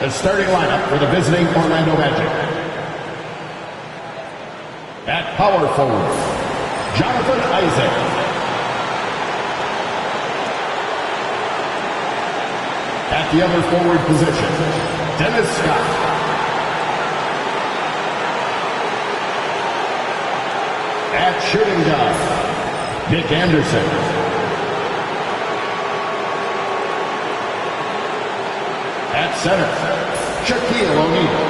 The starting lineup for the visiting Orlando Magic. At power forward, Jonathan Isaac. At the other forward position, Dennis Scott. At shooting guard, Nick Anderson. At center, Shaquille O'Neal.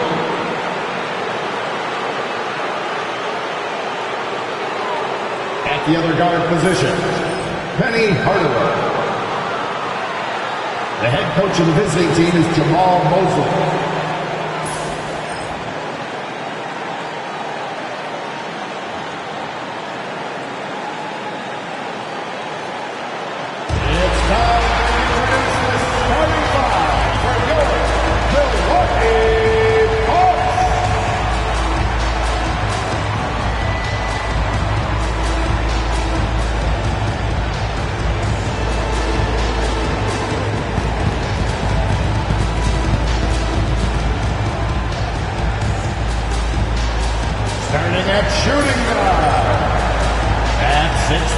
At the other guard position, Penny Hardaway. The head coach of the visiting team is Jamal Mosley. At shooting guard, at 6'6",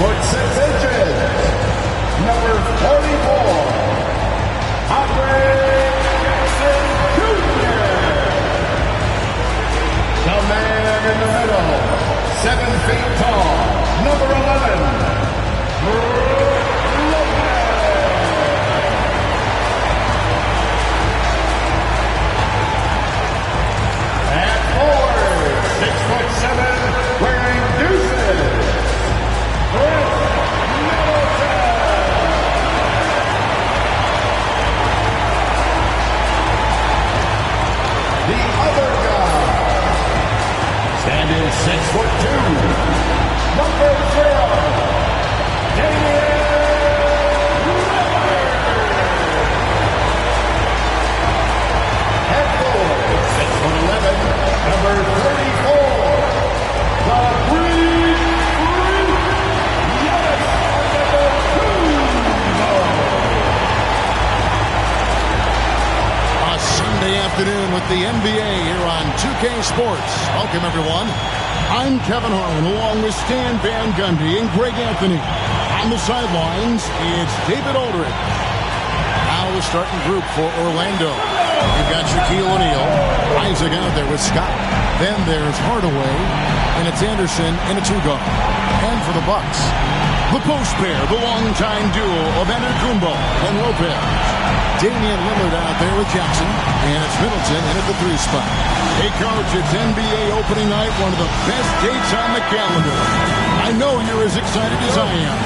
number 44, Andre Jackson Jr. The man in the middle, 7 feet tall, number 11, Brook Lopez. At forward, 6'7", wearing deuces, Chris Middleton. The other guy, standing 6'2", number 0, Damian Lillard. At forward, 6'11", number 34. Sunday afternoon with the NBA here on 2K Sports. Welcome, everyone. I'm Kevin Harlan, along with Stan Van Gundy and Greg Anthony. On the sidelines, it's David Aldridge. Now the starting group for Orlando. You've got Shaquille O'Neal, Isaac out there with Scott. Then there's Hardaway, and it's Anderson in a two-guard. And for the Bucks, the post pair, the longtime duo of Antetokounmpo and Lopez. Damian Lillard out there with Jackson, and it's Middleton in at the 3 spot. Hey, Coach, it's NBA opening night, one of the best dates on the calendar. I know you're as excited as I am.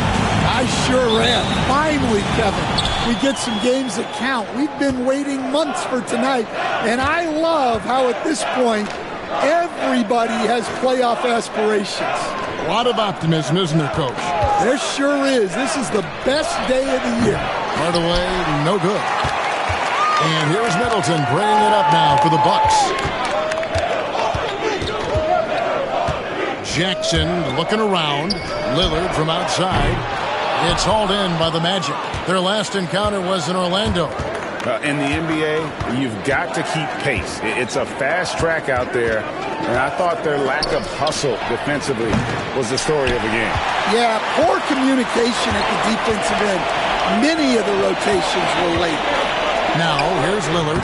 I sure am. Finally, Kevin, we get some games that count. We've been waiting months for tonight, and I love how at this point, everybody has playoff aspirations. A lot of optimism, isn't there, Coach? There sure is. This is the best day of the year. Hardaway, no good. And here's Middleton bringing it up now for the Bucks. Jackson looking around. Lillard from outside. It's hauled in by the Magic. Their last encounter was in Orlando. In the NBA, you've got to keep pace. It's a fast track out there, and I thought their lack of hustle defensively was the story of the game. Yeah, poor communication at the defensive end. Many of the rotations were late. Now, here's Lillard.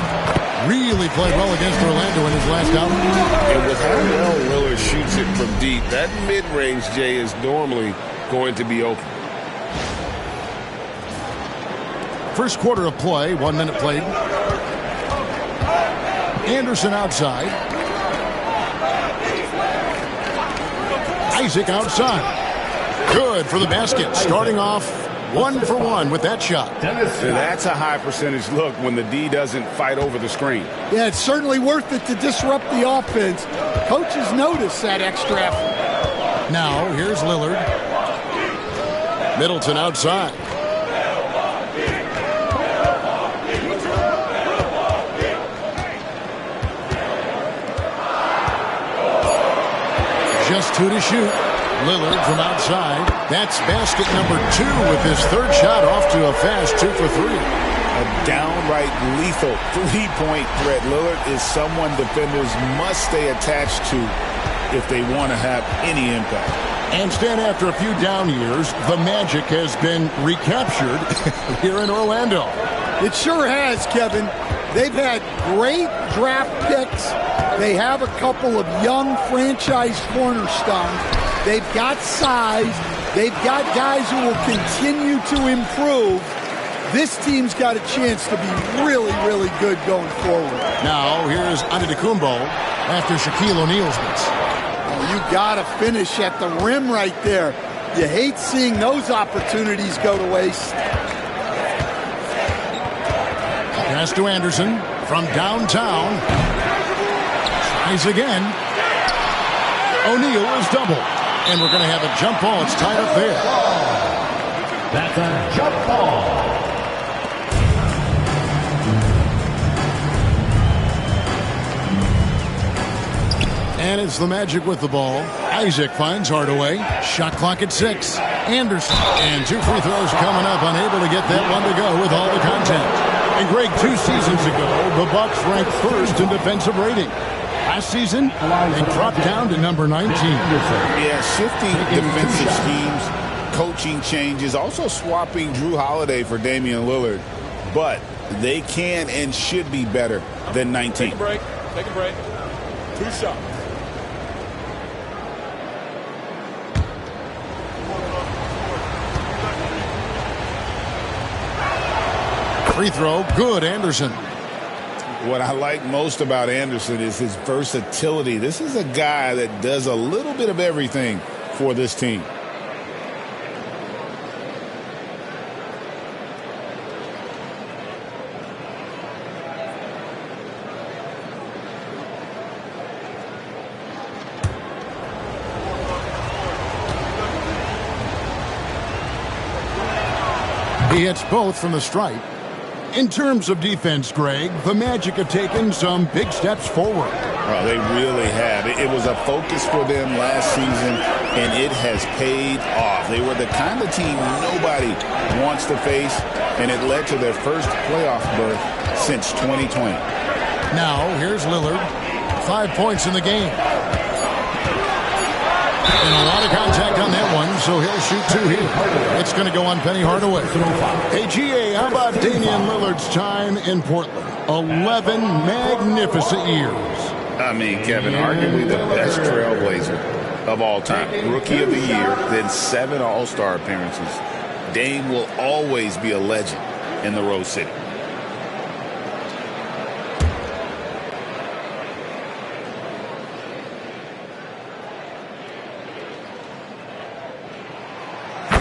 Really played well against Orlando in his last outing. And with how well Lillard shoots it from deep, that mid-range, Jay, is normally going to be open. First quarter of play, 1 minute played. Anderson outside. Isaac outside. Good for the basket. Starting off 1 for 1 with that shot. That's a high percentage look when the D doesn't fight over the screen. Yeah, it's certainly worth it to disrupt the offense. Coaches notice that extra effort. Now, here's Lillard. Middleton outside. Just 2 to shoot. Lillard from outside. That's basket number 2 with his third shot off to a fast 2 for 3. A downright lethal three-point threat. Lillard is someone defenders must stay attached to if they want to have any impact. And Stan, after a few down years, the Magic has been recaptured here in Orlando. It sure has, Kevin. They've had great draft picks. They have a couple of young franchise cornerstones. They've got size. They've got guys who will continue to improve. This team's got a chance to be really, really good going forward. Now, here's Antetokounmpo after Shaquille O'Neal's miss. Oh, you got to finish at the rim right there. You hate seeing those opportunities go to waste. Pass to Anderson from downtown. Tries again. O'Neal is doubled. And we're going to have a jump ball. It's tied up there. That's a jump ball. And it's the Magic with the ball. Isaac finds Hardaway. Shot clock at 6. Anderson. And 2 free throws coming up. Unable to get that one to go with all the contact. And Greg, 2 seasons ago, the Bucks ranked first in defensive rating. Last season, they dropped down to number 19. Yeah, shifting defensive schemes, coaching changes, also swapping Drew Holiday for Damian Lillard. But they can and should be better than 19. Take a break. Take a break. 2 shots. Free throw, good, Anderson. What I like most about Anderson is his versatility. This is a guy that does a little bit of everything for this team. He hits both from the stripe. In terms of defense, Greg, the Magic have taken some big steps forward. Oh, they really have. It was a focus for them last season, and it has paid off. They were the kind of team nobody wants to face, and it led to their first playoff berth since 2020. Now, here's Lillard. 5 points in the game. And a lot of contact on that one, so he'll shoot 2 here. It's going to go on Penny Hardaway. Hey, GA, how about Damian Lillard's time in Portland? 11 magnificent years. I mean, Kevin, arguably the best trailblazer of all time. Rookie of the year, then 7 All-Star appearances. Dame will always be a legend in the Rose City.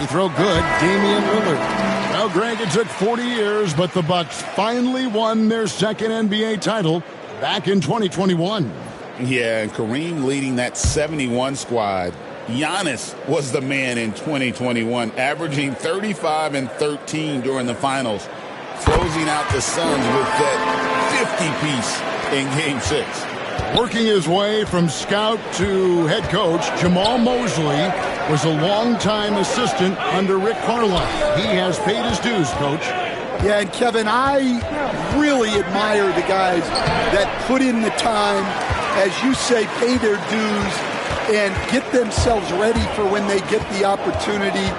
Throw good, Damian Lillard. Well, Greg, it took 40 years, but the Bucks finally won their second NBA title back in 2021. Yeah, and Kareem leading that 71 squad. Giannis was the man in 2021, averaging 35 and 13 during the finals, closing out the Suns with that 50-piece in Game 6. Working his way from scout to head coach, Jamal Mosley was a longtime assistant under Rick Carlisle. He has paid his dues, Coach. Yeah, and Kevin, I really admire the guys that put in the time, as you say, pay their dues, and get themselves ready for when they get the opportunity.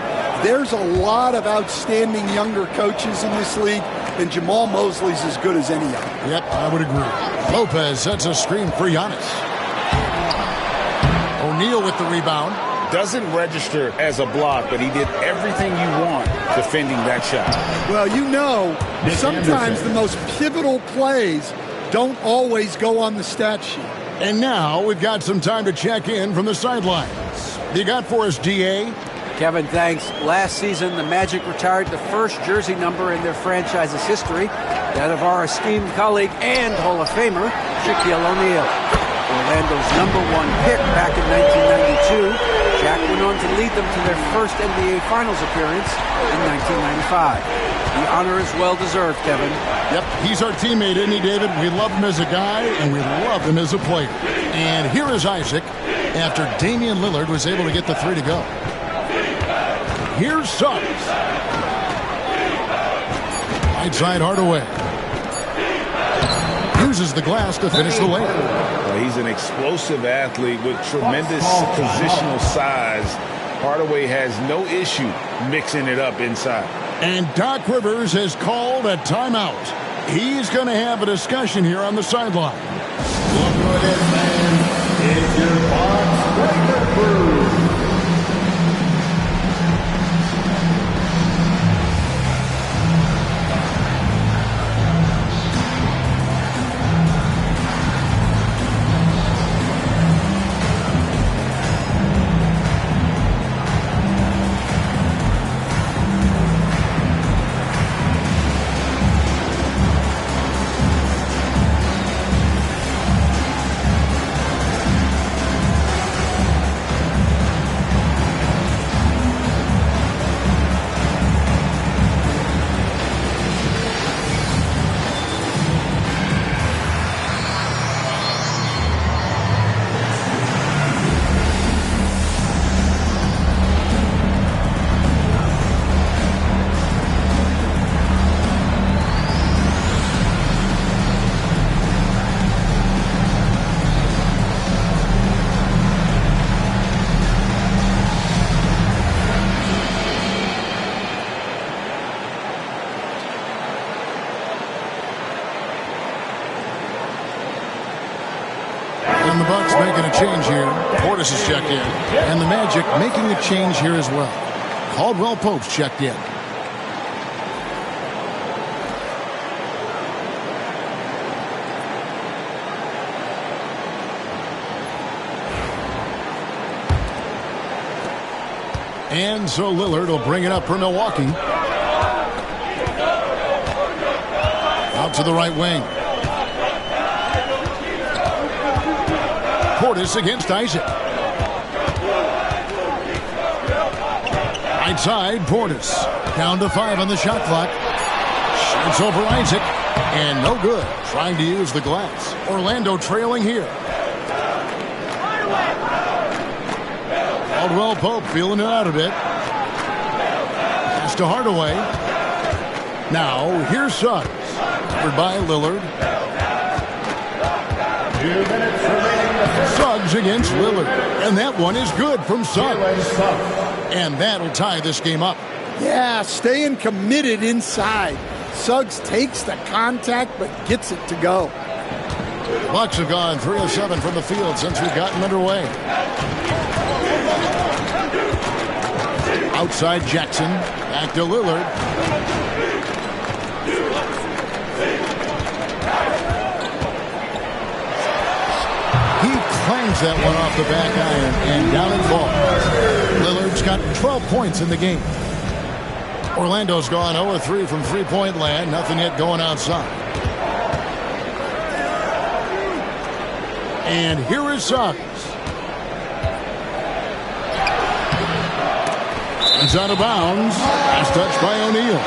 There's a lot of outstanding younger coaches in this league, and Jamal Mosley's as good as any of them. Yep, I would agree. Lopez sets a screen for Giannis. O'Neal with the rebound. Doesn't register as a block, but he did everything you want defending that shot. Well, you know, sometimes the most pivotal plays don't always go on the stat sheet. And now we've got some time to check in from the sidelines. You got for us, DA? Kevin, thanks. Last season, the Magic retired the first jersey number in their franchise's history, that of our esteemed colleague and Hall of Famer, Shaquille O'Neal. Orlando's #1 pick back in 1992. Shaq went on to lead them to their first NBA Finals appearance in 1995. The honor is well-deserved, Kevin. Yep, he's our teammate, isn't he, David? We love him as a guy, and we love him as a player. And here is Isaac after Damian Lillard was able to get the 3 to go. Here's Suggs. Right side Hardaway. Uses the glass to finish the layup. He's an explosive athlete with tremendous positional size. Hardaway has no issue mixing it up inside. And Doc Rivers has called a timeout. He's going to have a discussion here on the sideline. Look who it is, man. It's your Bucks breaker crew. And the Bucks making a change here. Portis has checked in. And the Magic making a change here as well. Caldwell Pope's checked in. And so Lillard will bring it up for Milwaukee. Out to the right wing. Portis against Isaac. Right side, Portis. Down to 5 on the shot clock. Shoots over Isaac. And no good. Trying to use the glass. Orlando trailing here. Caldwell Pope feeling it out a bit. Pass to Hardaway. Now, here's Suggs. Covered by Lillard. 2 minutes remaining. Suggs against Lillard. And that one is good from Suggs. And that'll tie this game up. Yeah, staying committed inside. Suggs takes the contact but gets it to go. Bucks have gone 3 of 7 from the field since we've gotten underway. Outside Jackson. Back to Lillard. Clangs that one off the back iron and down it falls. Lillard's got 12 points in the game. Orlando's gone 0-3 from three-point land. Nothing yet going outside. And here is Suggs. He's out of bounds. Last touch by O'Neal.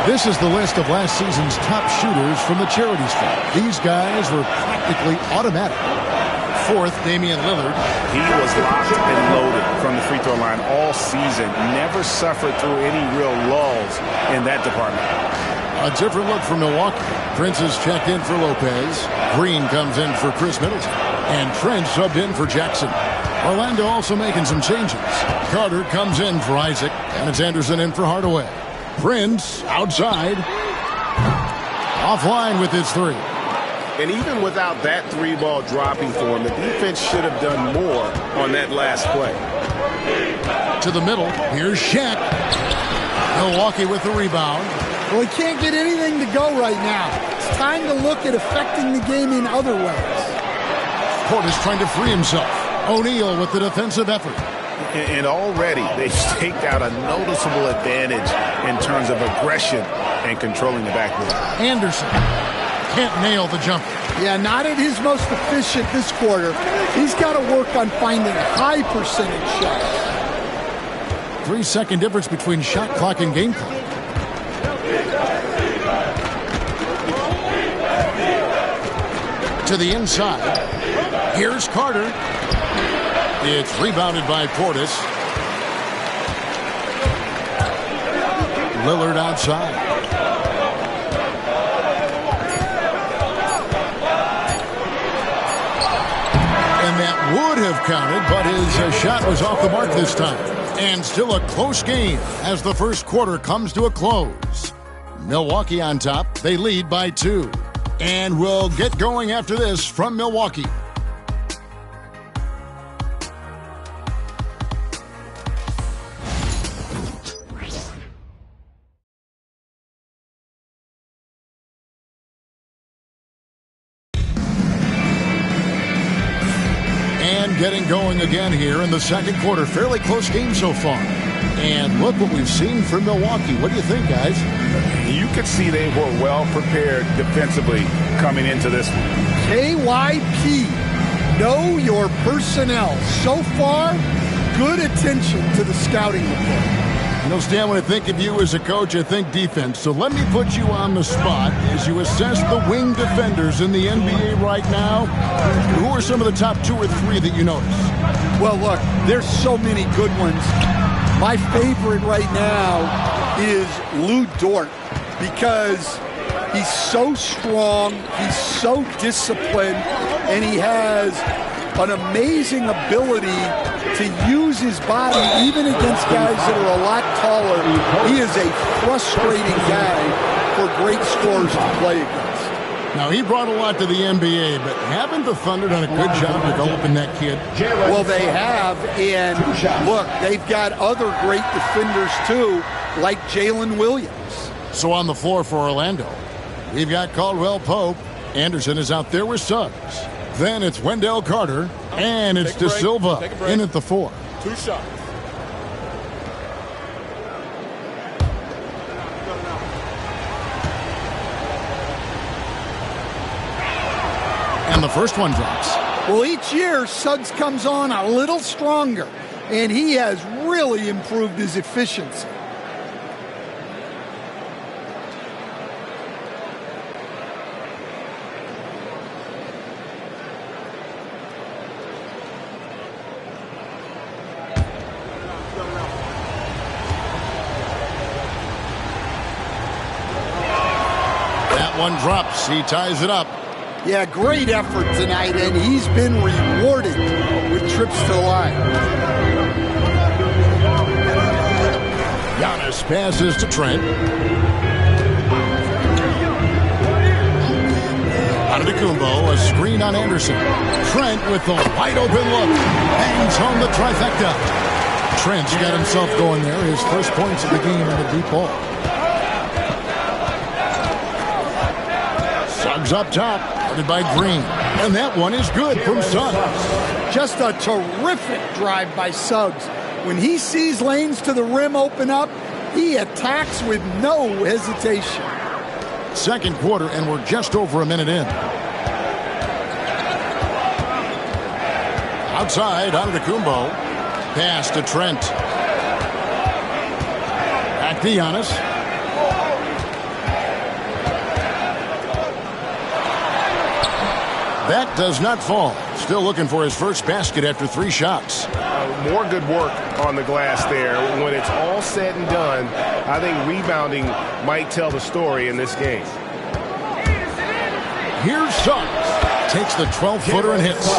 This is the list of last season's top shooters from the charity stripe. These guys were practically automatic. 4th, Damian Lillard. He was locked and loaded from the free throw line all season. Never suffered through any real lulls in that department. A different look from Milwaukee. Prince is checked in for Lopez. Green comes in for Chris Middleton. And Trent subbed in for Jackson. Orlando also making some changes. Carter comes in for Isaac. And it's Anderson in for Hardaway. Prince outside. Offline with his 3. And even without that 3-ball dropping for him, the defense should have done more on that last play. To the middle. Here's Shaq. Milwaukee with the rebound. Well, he can't get anything to go right now. It's time to look at affecting the game in other ways. Portis trying to free himself. O'Neal with the defensive effort. And already they've staked out a noticeable advantage in terms of aggression and controlling the backboard. Anderson can't nail the jumper. Yeah, not at his most efficient this quarter. He's got to work on finding high percentage shots. 3-second difference between shot clock and game clock. To the inside. Here's Carter. It's rebounded by Portis. Lillard outside. And that would have counted, but his shot was off the mark this time. And still a close game as the first quarter comes to a close. Milwaukee on top. They lead by 2. And we'll get going after this from Milwaukee. Getting going again here in the second quarter. Fairly close game so far. And look what we've seen from Milwaukee. What do you think, guys? You could see they were well prepared defensively coming into this one. KYP, know your personnel. So far, good attention to the scouting report. You know, Stan, when I think of you as a coach, I think defense. So let me put you on the spot as you assess the wing defenders in the NBA right now. Who are some of the top 2 or 3 that you notice? Well, look, there's so many good ones. My favorite right now is Lou Dort because he's so strong, he's so disciplined, and he has an amazing ability to use his body even against guys that are a lot taller. He is a frustrating guy for great scorers to play against. Now, he brought a lot to the NBA, but haven't the Thunder done a good job developing that kid? Well, they have, and look, they've got other great defenders too, like Jalen Williams. So on the floor for Orlando, we've got Caldwell Pope. Anderson is out there with Suggs. Then it's Wendell Carter, and it's De Silva in at the 4. 2 shots. And the first one drops. Well, each year, Suggs comes on a little stronger, and he has really improved his efficiency. One drops. He ties it up. Yeah, great effort tonight, and he's been rewarded with trips to the line. Giannis passes to Trent. Antetokounmpo, a screen on Anderson. Trent with the wide open look. Hangs home the trifecta. Trent's got himself going there. His first points of the game on the deep ball. Suggs up top, guarded by Green. And that one is good from Suggs. Just a terrific drive by Suggs. When he sees lanes to the rim open up, he attacks with no hesitation. Second quarter, and we're just over a minute in. Outside, Antetokounmpo. Pass to Trent. Back to Giannis. That does not fall. Still looking for his first basket after 3 shots. More good work on the glass there. When it's all said and done, I think rebounding might tell the story in this game. Here's Suggs. Takes the 12-footer and hits.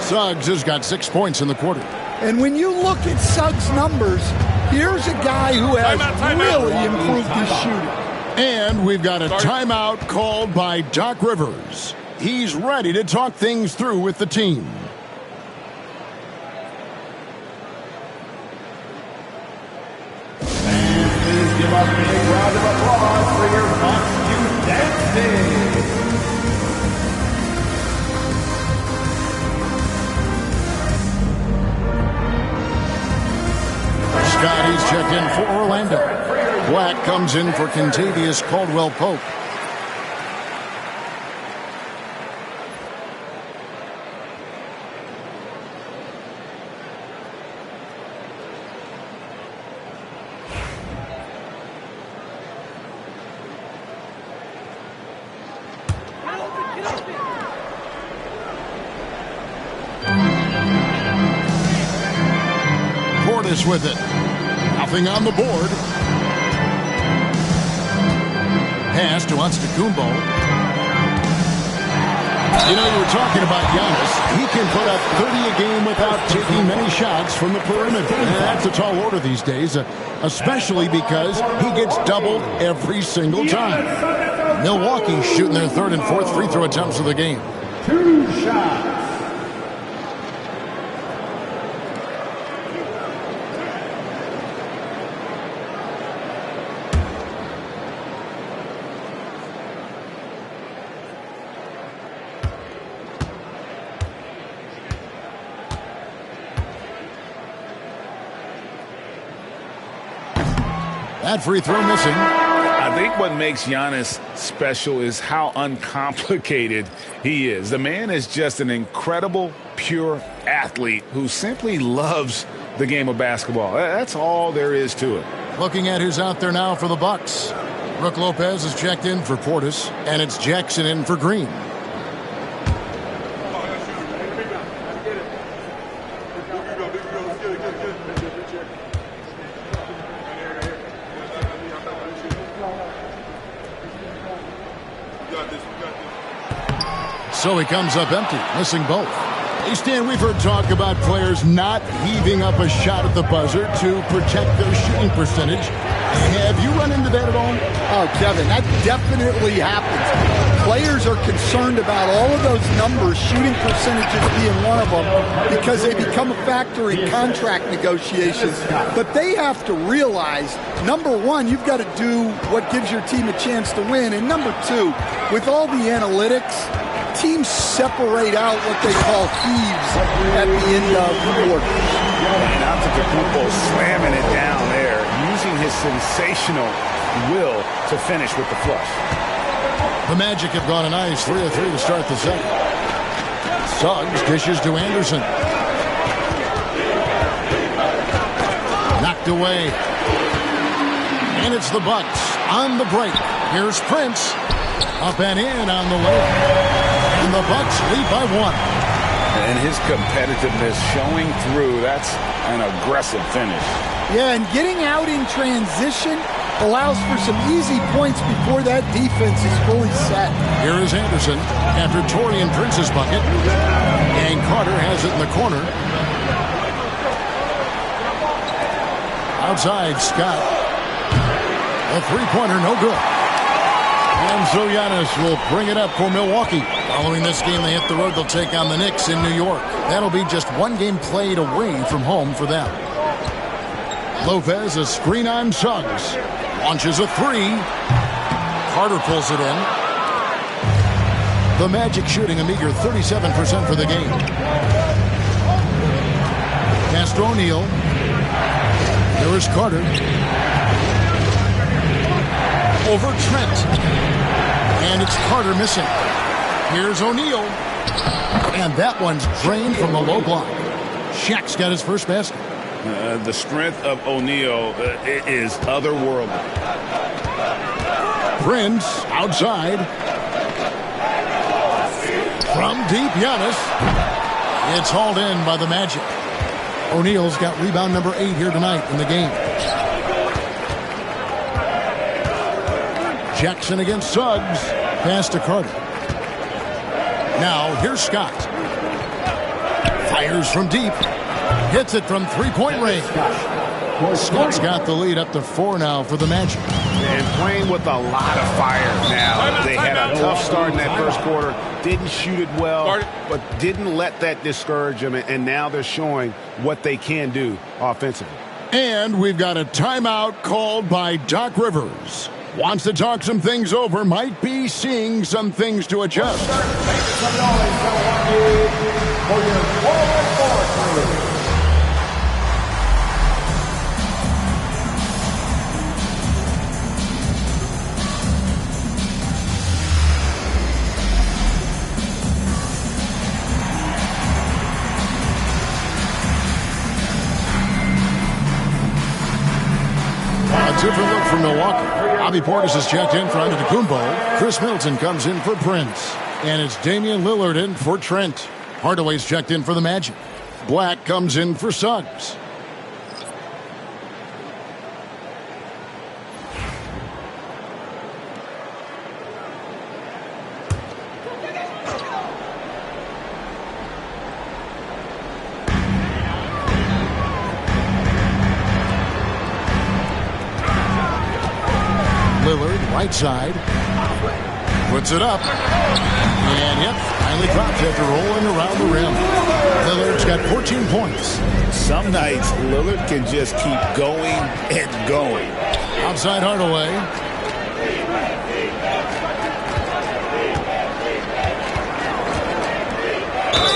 Suggs has got 6 points in the quarter. And when you look at Suggs' numbers, here's a guy who has really improved his shooting. And we've got a timeout called by Doc Rivers. He's ready to talk things through with the team. And please give a big round of applause for your Bucks dancing. Scotty's checked in for Orlando. Black comes in for Kentavious Caldwell-Pope. With it. Nothing on the board. Pass to Antetokounmpo. You know, you were talking about Giannis. He can put up 30 a game without taking many shots from the perimeter. And that's a tall order these days, especially because he gets doubled every single time. Milwaukee shooting their third and fourth free throw attempts of the game. 2 shots. That free throw missing. I think what makes Giannis special is how uncomplicated he is. The man is just an incredible, pure athlete who simply loves the game of basketball. That's all there is to it. Looking at who's out there now for the Bucks. Brook Lopez is checked in for Portis, and it's Jackson in for Green. So he comes up empty, missing both. Hey, Stan, we've heard talk about players not heaving up a shot at the buzzer to protect their shooting percentage. Have you run into that at all? Oh, Kevin, that definitely happens. Players are concerned about all of those numbers, shooting percentages being one of them, because they become a factor in contract negotiations. But they have to realize, number one, you've got to do what gives your team a chance to win. And number two, with all the analytics, teams separate out what they call heaves at the end of the quarter. And Antetokounmpo slamming it down there, using his sensational will to finish with the flush. The Magic have gone a nice 3 of 3 to start the second. Suggs dishes to Anderson. Knocked away. And it's the Bucks on the break. Here's Prince. Up and in on the layup. And the Bucks lead by 1. And his competitiveness showing through. That's an aggressive finish. Yeah, and getting out in transition allows for some easy points before that defense is fully set. Here is Anderson after Torian Prince's bucket. And Carter has it in the corner. Outside, Scott. A three-pointer, no good. And so Giannis will bring it up for Milwaukee. Following this game, they hit the road. They'll take on the Knicks in New York. That'll be just one game played away from home for them. Lopez, a screen on Suggs. Launches a three. Carter pulls it in. The Magic shooting a meager 37% for the game. Pass to O'Neal. Here is Carter. Over Trent. And it's Carter missing. Here's O'Neal. And that one's drained from the low block. Shaq's got his first basket. The strength of O'Neal is otherworldly. Prince outside. From deep, Giannis. It's hauled in by the Magic. O'Neal's got rebound number 8 here tonight in the game. Jackson against Suggs. Pass to Carter. Now, here's Scott. Fires from deep. Hits it from three-point range. Scott's got the lead up to 4 now for the Magic. And playing with a lot of fire now. They had a tough start in that first quarter. Didn't shoot it well, but didn't let that discourage them. And now they're showing what they can do offensively. And we've got a timeout called by Doc Rivers. Wants to talk some things over, might be seeing some things to adjust. A different look from Milwaukee. Bobby Portis is checked in for Antetokounmpo. Chris Middleton comes in for Prince. And it's Damian Lillard in for Trent. Hardaway's checked in for the Magic. Black comes in for Suggs. Lillard, right side. Puts it up. And yep, finally drops after rolling around the rim. Lillard's got 14 points. Some nights, Lillard can just keep going and going. Outside Hardaway.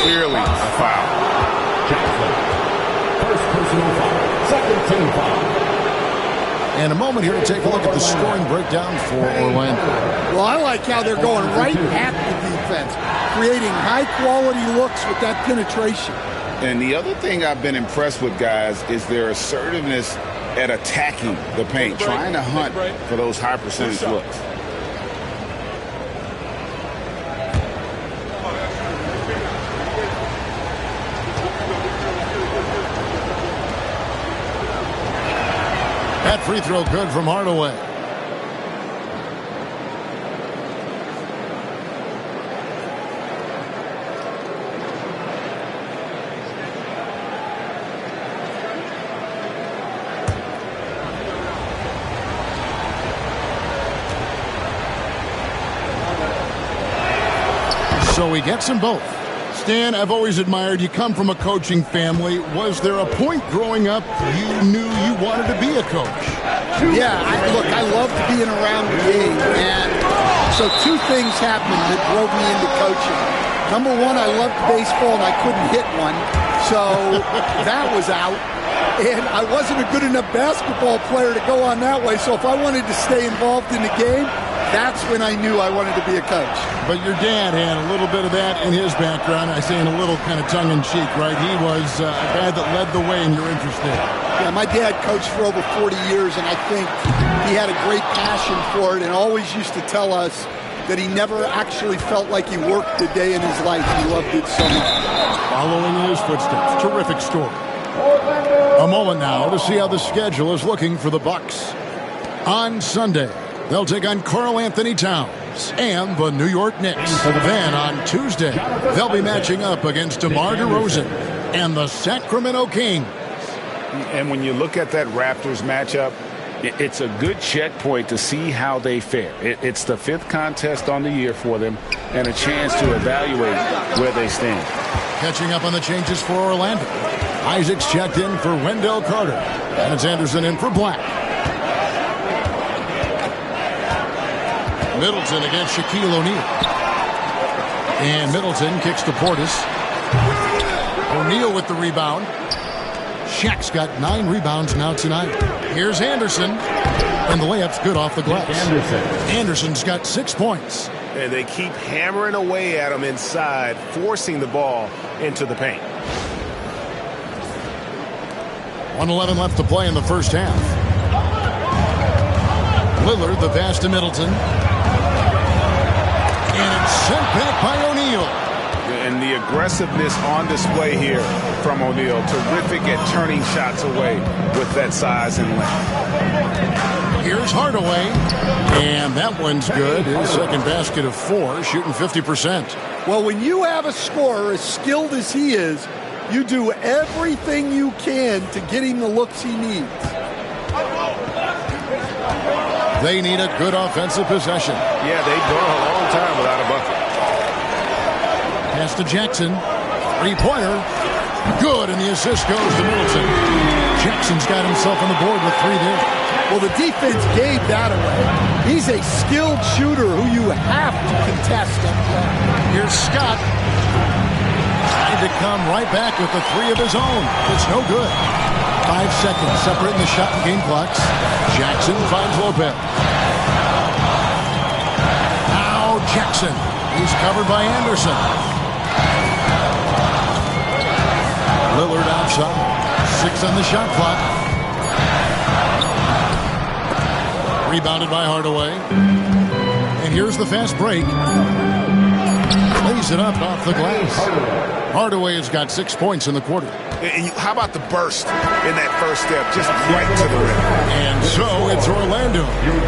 Clearly a foul. First personal foul. Second team foul. And a moment here to take a look at the scoring breakdown for Orlando. Well, I like how they're going right at the defense, creating high-quality looks with that penetration. And the other thing I've been impressed with, guys, is their assertiveness at attacking the paint, trying to hunt for those high percentage looks. That free throw good from Hardaway. So he gets them both. Stan, I've always admired you. Come from a coaching family. Was there a point growing up you knew you wanted to be a coach? Yeah, I loved being around the game. And so two things happened that drove me into coaching. Number one, I loved baseball and I couldn't hit one. So that was out. And I wasn't a good enough basketball player to go on that way. So if I wanted to stay involved in the game, that's when I knew I wanted to be a coach. But your dad had a little bit of that in his background. I say in a little kind of tongue-in-cheek, right? He was a guy that led the way and you're interested. Yeah, my dad coached for over 40 years, and I think he had a great passion for it and always used to tell us that he never actually felt like he worked a day in his life. He loved it so much. Following in his footsteps. Terrific story. A moment now to see how the schedule is looking for the Bucks. On Sunday, they'll take on Karl Anthony Towns and the New York Knicks. Then on Tuesday, they'll be matching up against DeMar DeRozan and the Sacramento Kings. And when you look at that Raptors matchup, it's a good checkpoint to see how they fare. It's the 5th contest on the year for them and a chance to evaluate where they stand. Catching up on the changes for Orlando. Isaac's checked in for Wendell Carter. And it's Anderson in for Black. Middleton against Shaquille O'Neal. And Middleton kicks to Portis. O'Neal with the rebound. Shaq's got 9 rebounds now tonight. Here's Anderson. And the layup's good off the glass. Anderson's got 6 points. And they keep hammering away at him inside, forcing the ball into the paint. 1:11 left to play in the first half. Lillard, the pass to Middleton. And it's sent back by O'Neal. And the aggressiveness on display here from O'Neal. Terrific at turning shots away with that size and length. Here's Hardaway. And that one's good. His second basket of 4, shooting 50%. Well, when you have a scorer as skilled as he is, you do everything you can to get him the looks he needs. They need a good offensive possession. Yeah, they've gone a long time without a bucket. Pass to Jackson. 3-pointer. Good, and the assist goes to Middleton. Jackson's got himself on the board with 3 there. Well, the defense gave that away. He's a skilled shooter who you have to contest. Here's Scott. Trying to come right back with the 3 of his own. It's no good. 5 seconds separating the shot and game clocks. Jackson finds Lopez. Now Jackson. He's covered by Anderson. Lillard outside. 6 on the shot clock. Rebounded by Hardaway. And here's the fast break. Lays it up off the glass. Hardaway has got 6 points in the quarter. And how about the burst in that first step, just right to the rim? And so it's Orlando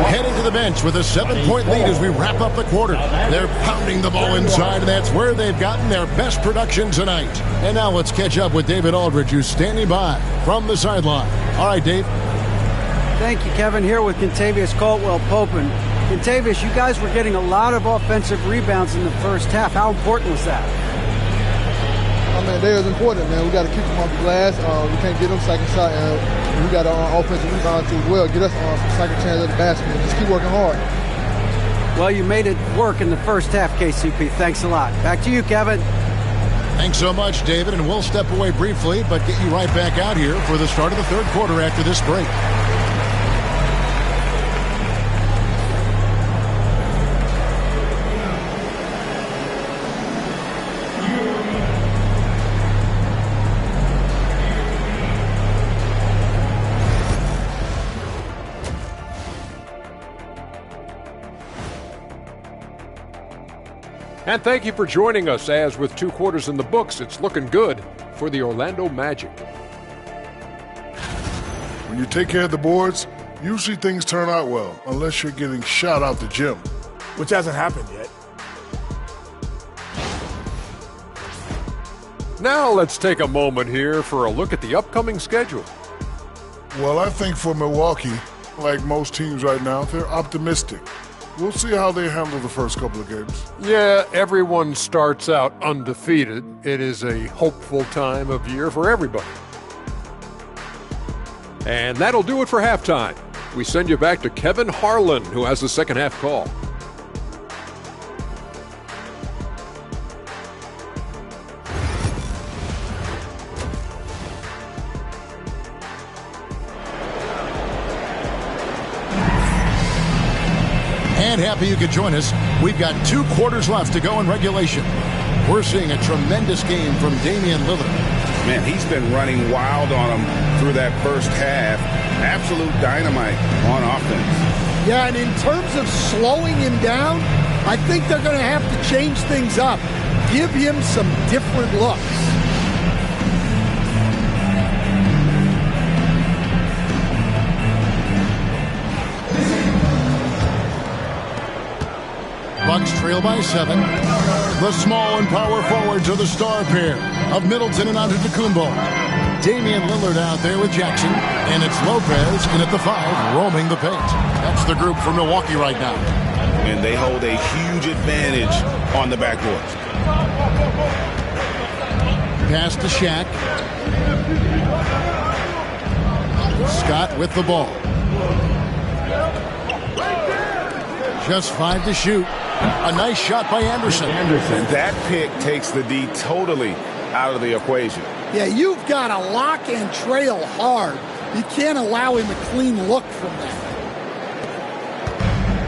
heading to the bench with a 7-point lead as we wrap up the quarter. They're pounding the ball inside, and that's where they've gotten their best production tonight. And now let's catch up with David Aldridge, who's standing by from the sideline. All right, Dave. Thank you, Kevin. Here with Kentavious Caldwell-Pope. And Kentavious, you guys were getting a lot of offensive rebounds in the first half. How important was that? I mean, that is important, man. We got to keep them off the glass. We can't get them second shot. And we got our offensive rebound as well. Get us some second chance at the basket. Just keep working hard. Well, you made it work in the first half, KCP. Thanks a lot. Back to you, Kevin. Thanks so much, David. And we'll step away briefly, but get you right back out here for the start of the third quarter after this break. And thank you for joining us, as with 2 quarters in the books, it's looking good for the Orlando Magic. When you take care of the boards, usually things turn out well, unless you're getting shot out the gym. Which hasn't happened yet. Now let's take a moment here for a look at the upcoming schedule. Well, I think for Milwaukee, like most teams right now, they're optimistic. We'll see how they handle the first couple of games. Yeah, everyone starts out undefeated. It is a hopeful time of year for everybody. And that'll do it for halftime. We send you back to Kevin Harlan, who has the second half call. And happy you could join us. We've got 2 quarters left to go in regulation. We're seeing a tremendous game from Damian Lillard. Man, he's been running wild on him through that first half. Absolute dynamite on offense. Yeah, and in terms of slowing him down, I think they're going to have to change things up. Give him some different looks. Bucks trail by 7. The small and power forwards are the star pair of Middleton and Antetokounmpo. Damian Lillard out there with Jackson, and it's Lopez in at the 5, roaming the paint. That's the group for Milwaukee right now. And they hold a huge advantage on the backboard. Pass to Shaq. Scott with the ball. Just 5 to shoot. A nice shot by Anderson. That pick takes the D totally out of the equation. Yeah, you've got to lock and trail hard. You can't allow him a clean look from that.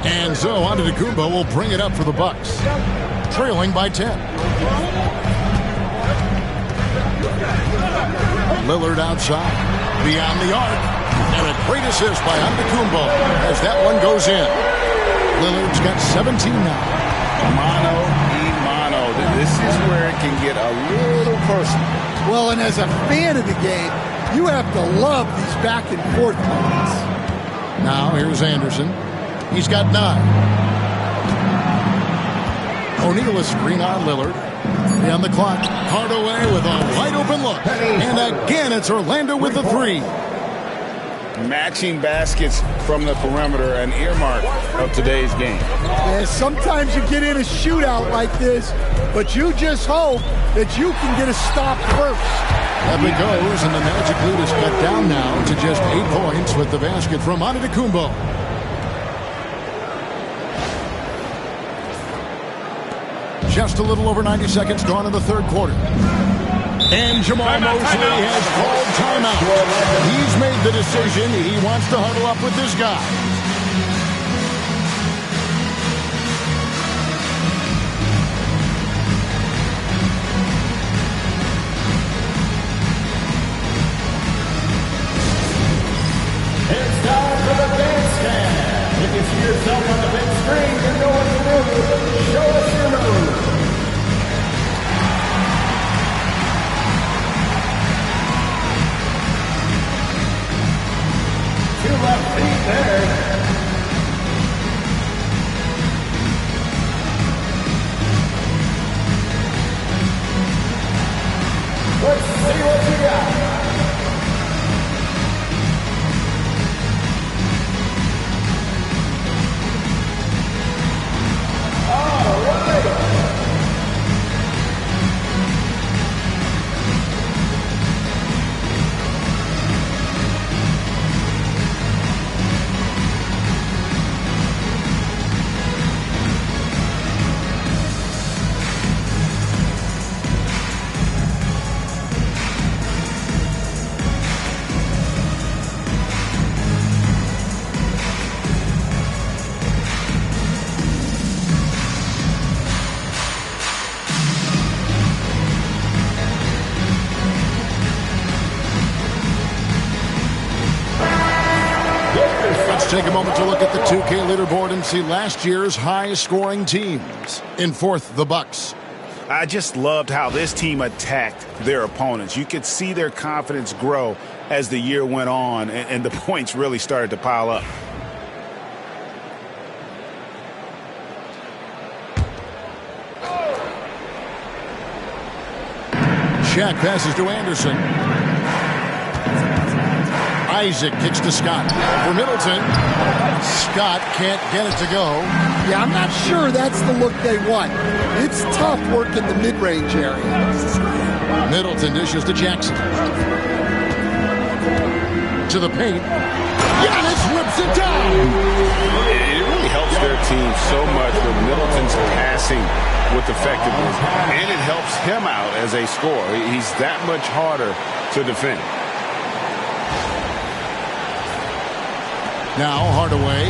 And so Antetokounmpo will bring it up for the Bucks, trailing by 10. Lillard outside, beyond the arc, and a great assist by Antetokounmpo as that one goes in. Lillard's got 17 now. Mano y mano. This is where it can get a little personal. Well, and as a fan of the game, you have to love these back and forth moments. Now here's Anderson. He's got 9. O'Neal a screen on Lillard. On the clock. Hardaway with a wide open look. And again, it's Orlando with the 3. Matching baskets from the perimeter, an earmark of today's game. Yeah, sometimes you get in a shootout like this, but you just hope that you can get a stop first. Up it goes, and the Magic lead is cut down now to just 8 points with the basket from Antetokounmpo. Just a little over 90 seconds gone in the third quarter. And Jamal Mosley has called timeout. He's made the decision. He wants to huddle up with this guy. It's time for the dance cam. If you see yourself on the big screen, you know what to do. Show us your move. Two left feet there. Let's see what you got. take a moment to look at the 2K leaderboard and see last year's high-scoring teams. In fourth, the Bucks. I just loved how this team attacked their opponents. You could see their confidence grow as the year went on, and the points really started to pile up. Shaq passes to Anderson. Isaac kicks to Scott. For Middleton. Scott can't get it to go. Yeah, I'm not sure that's the look they want. It's tough work in the mid-range area. Middleton dishes to Jackson. To the paint. Giannis whips it down. It really helps their team so much with Middleton's passing with effectiveness, and it helps him out as a scorer. He's that much harder to defend. Now Hardaway,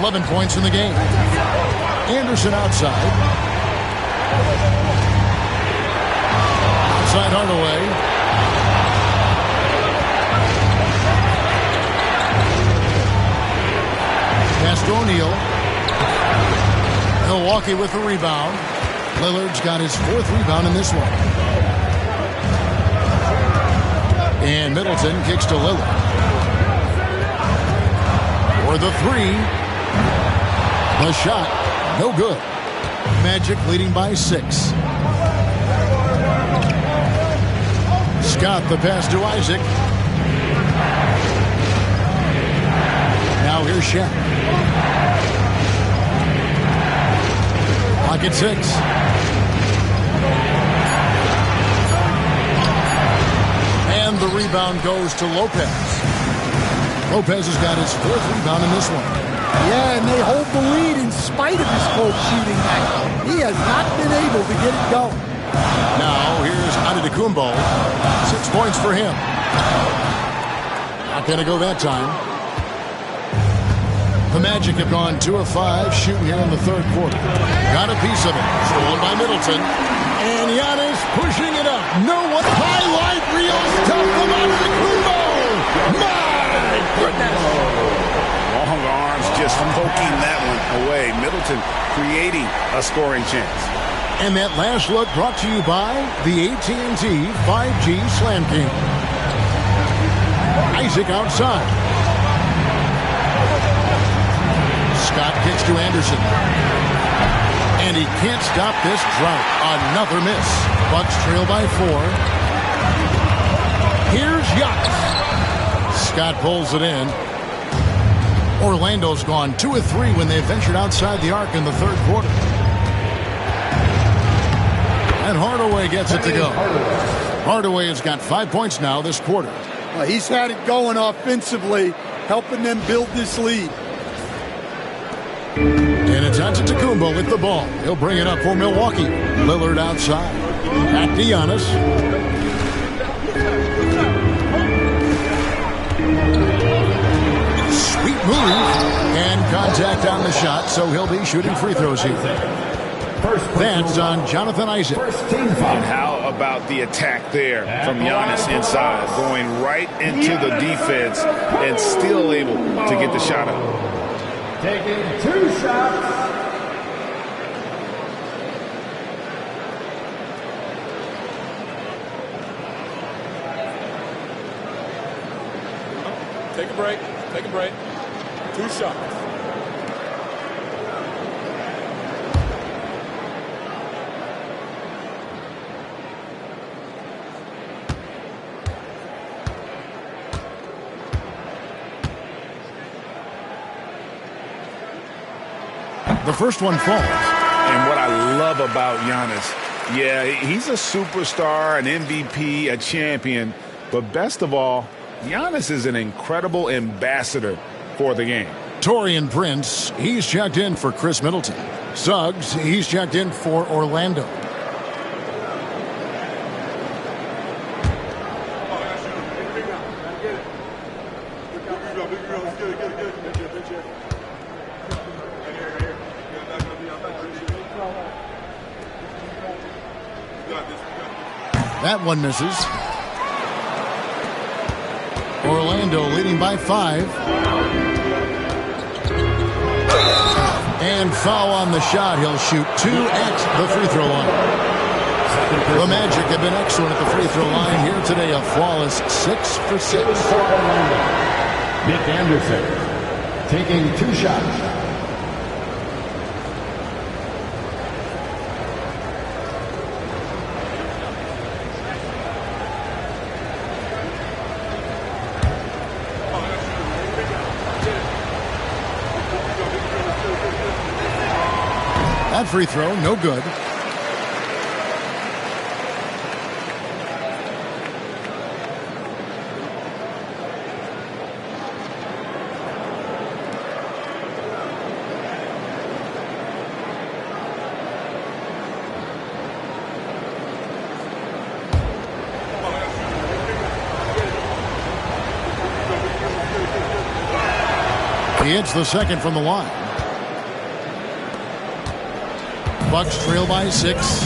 11 points in the game. Anderson outside. Outside Hardaway. Pass to O'Neal. Milwaukee with the rebound. Lillard's got his fourth rebound in this one. And Middleton kicks to Lillard. For the three. The shot, no good. Magic leading by 6. Scott the pass to Isaac. Now here's Shaq. Pocket 6. And the rebound goes to Lopez. Lopez has got his fourth rebound in this one. Yeah, and they hold the lead in spite of his cold shooting night. He has not been able to get it going. Now here's Antetokounmpo. 6 points for him. Not going to go that time. The Magic have gone 2 of 5 shooting here in the third quarter. Got a piece of it. Stolen by Middleton. And Giannis pushing it up. No one. Highlight reels. Tough from Antetokounmpo. My goodness. Long arms just poking that one away. Middleton creating a scoring chance. And that last look brought to you by the AT&T 5G Slam King. Isaac outside. Scott kicks to Anderson. And he can't stop this drought. Another miss. Bucks trail by 4. Here's Giannis. Scott pulls it in. Orlando's gone 2 of 3 when they ventured outside the arc in the third quarter. And Hardaway gets it to go. Hardaway has got 5 points now this quarter. Well, he's had it going offensively, helping them build this lead. And it's Antetokounmpo with the ball. He'll bring it up for Milwaukee. Lillard outside. Back to Giannis. Sweet move. And contact on the shot, so he'll be shooting free throws here. That's on Jonathan Isaac. And how about the attack there from Giannis inside, going right into the defense and still able to get the shot up. Taking 2 shots. Take a break. Take a break. 2 shots. The first one falls. And what I love about Giannis, yeah, he's a superstar, an MVP, a champion, but best of all, Giannis is an incredible ambassador for the game. Taurean Prince, he's checked in for Chris Middleton. Suggs, he's checked in for Orlando. That one misses. Orlando leading by 5. And foul on the shot. He'll shoot 2 at the free throw line. The Magic have been excellent at the free throw line here today. A flawless 6 for 6. Nick Anderson taking 2 shots. That free throw, no good. He hits the second from the line. Bucks trail by 6.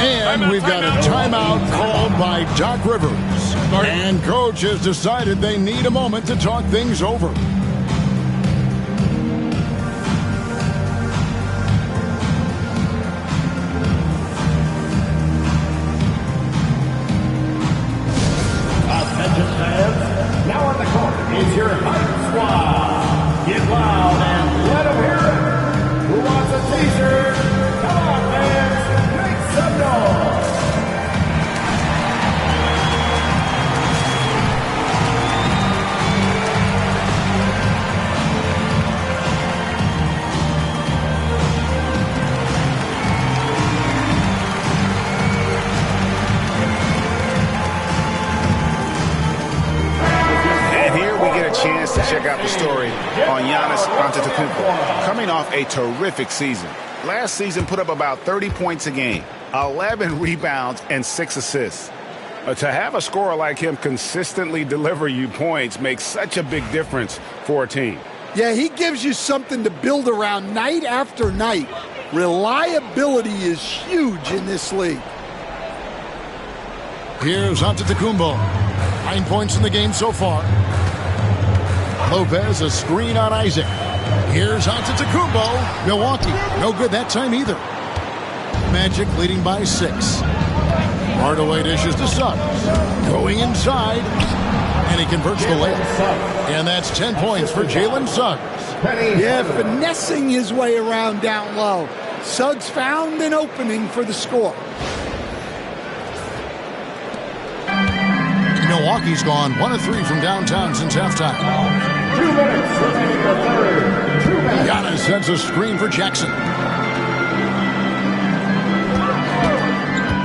And we've got a timeout called by Doc Rivers. And coach has decided they need a moment to talk things over. Attention fans, now on the court is your hype squad. Get loud and let them hear it. Who wants a t-shirt? Come on, fans, make some noise. Chance to check out the story on Giannis Antetokounmpo. Coming off a terrific season. Last season put up about 30 points a game, 11 rebounds, and 6 assists. To have a scorer like him consistently deliver you points makes such a big difference for a team. Yeah, he gives you something to build around night after night. Reliability is huge in this league. Here's Antetokounmpo. 9 points in the game so far. Lopez, a screen on Isaac. Here's Antetokounmpo. Milwaukee, no good that time either. Magic leading by 6. Hardaway dishes to Suggs. Going inside. And he converts the layup. And that's 10 points for Jalen Suggs. Yeah, finessing his way around down low. Suggs found an opening for the score. Milwaukee's gone 1 of 3 from downtown since halftime. 2 minutes remaining in the third. 2 minutes. Giannis sends a screen for Jackson.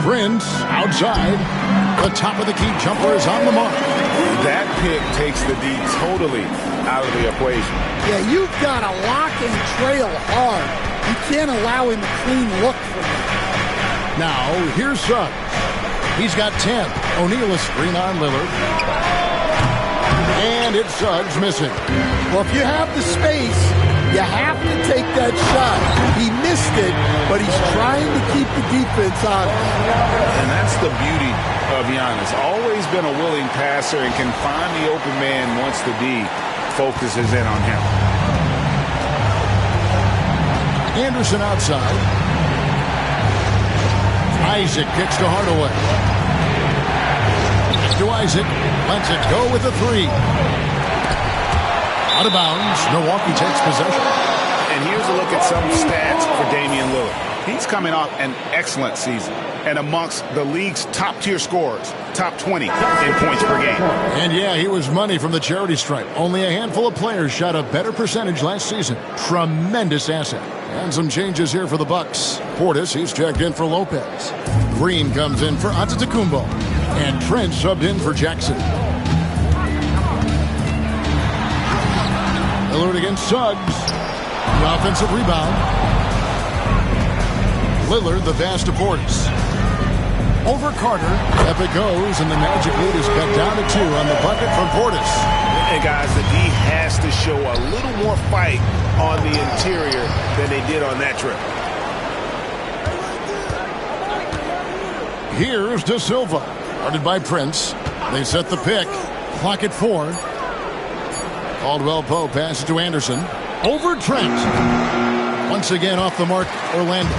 Prince outside. The top of the key jumper is on the mark. That pick takes the D totally out of the equation. Yeah, you've got to lock and trail hard. You can't allow him a clean look from you. Now, here's Suggs. He's got 10. O'Neal a screen on Lillard. And it's Suggs missing. Well, if you have the space, you have to take that shot. He missed it, but he's trying to keep the defense on it. And that's the beauty of Giannis. Always been a willing passer and can find the open man once the D focuses in on him. Anderson outside. Isaac kicks to Hardaway. To Isaac, lets it go with a 3. Out of bounds, Milwaukee takes possession. And here's a look at some stats for Damian Lillard. He's coming off an excellent season and amongst the league's top-tier scorers, top 20 in points per game. And yeah, he was money from the charity stripe. Only a handful of players shot a better percentage last season. Tremendous asset. And some changes here for the Bucks. Portis, he's checked in for Lopez. Green comes in for Antetokounmpo. And Trent subbed in for Jackson. Lillard against Suggs. The offensive rebound. Lillard, the pass to Portis. Over Carter. Up it goes, and the Magic lead is cut down to 2 on the bucket from Portis. And guys, the D has to show a little more fight on the interior than they did on that trip. Here's De Silva. Guarded by Prince. They set the pick. Clock at 4. Caldwell Pope passes to Anderson. Over Trent. Once again off the mark, Orlando.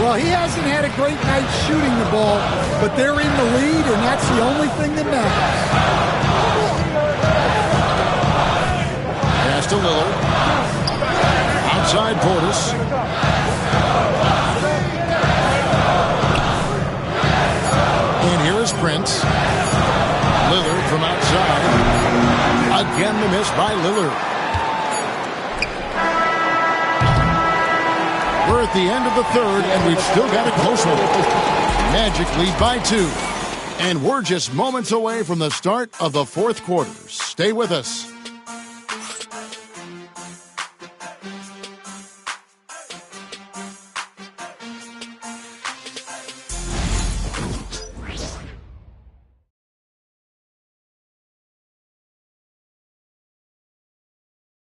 Well, he hasn't had a great night shooting the ball, but they're in the lead, and that's the only thing that matters. Pass to Lillard. Outside Portis. And here is Prince. Lillard from outside. Again the miss by Lillard. We're at the end of the third, and we've still got a close one. Magic lead by 2. And we're just moments away from the start of the fourth quarter. Stay with us.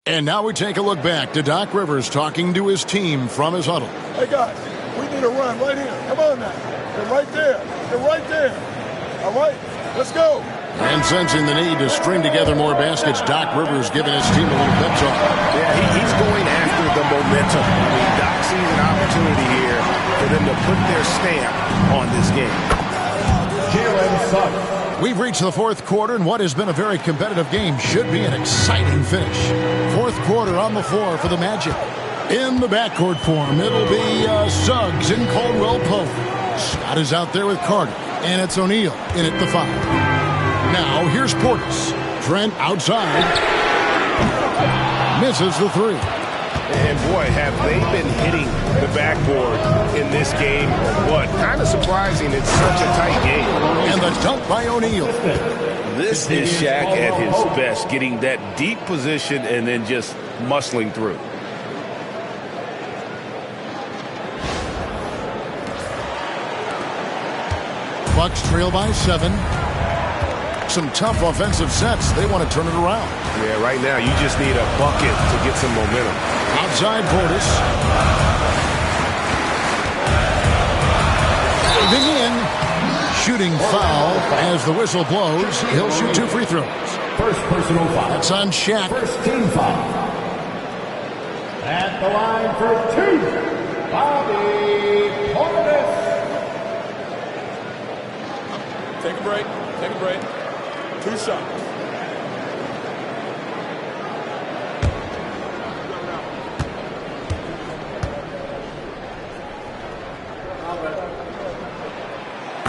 And now we take a look back to Doc Rivers talking to his team from his huddle. Hey, guys, we need a run right here. Come on now. They're right there. They're right there. All right, let's go. And sensing the need to string together more baskets, Doc Rivers giving his team a little pep talk. Yeah, he's going after the momentum. I mean, Doc sees an opportunity here for them to put their stamp on this game. Jalen Suggs. We've reached the fourth quarter, and what has been a very competitive game should be an exciting finish. Fourth quarter on the floor for the Magic. In the backcourt form, it'll be Suggs and Caldwell Pope. Scott is out there with Carter, and it's O'Neal in at the 5. Now, here's Portis. Trent outside. Misses the 3. And boy, have they been hitting the backboard in this game. What? Kind of surprising it's such a tight game. And the dunk by O'Neal. This is Shaq at his best, getting that deep position and then just muscling through. Bucks trail by 7. Some tough offensive sets. They want to turn it around. Yeah, right now you just need a bucket to get some momentum. Outside Portis. Diving in. Shooting foul as the whistle blows. He'll shoot 2 free throws. First personal foul. That's on Shaq. First team foul. At the line for 2, Bobby Portis. Take a break. Take a break. 2 shots.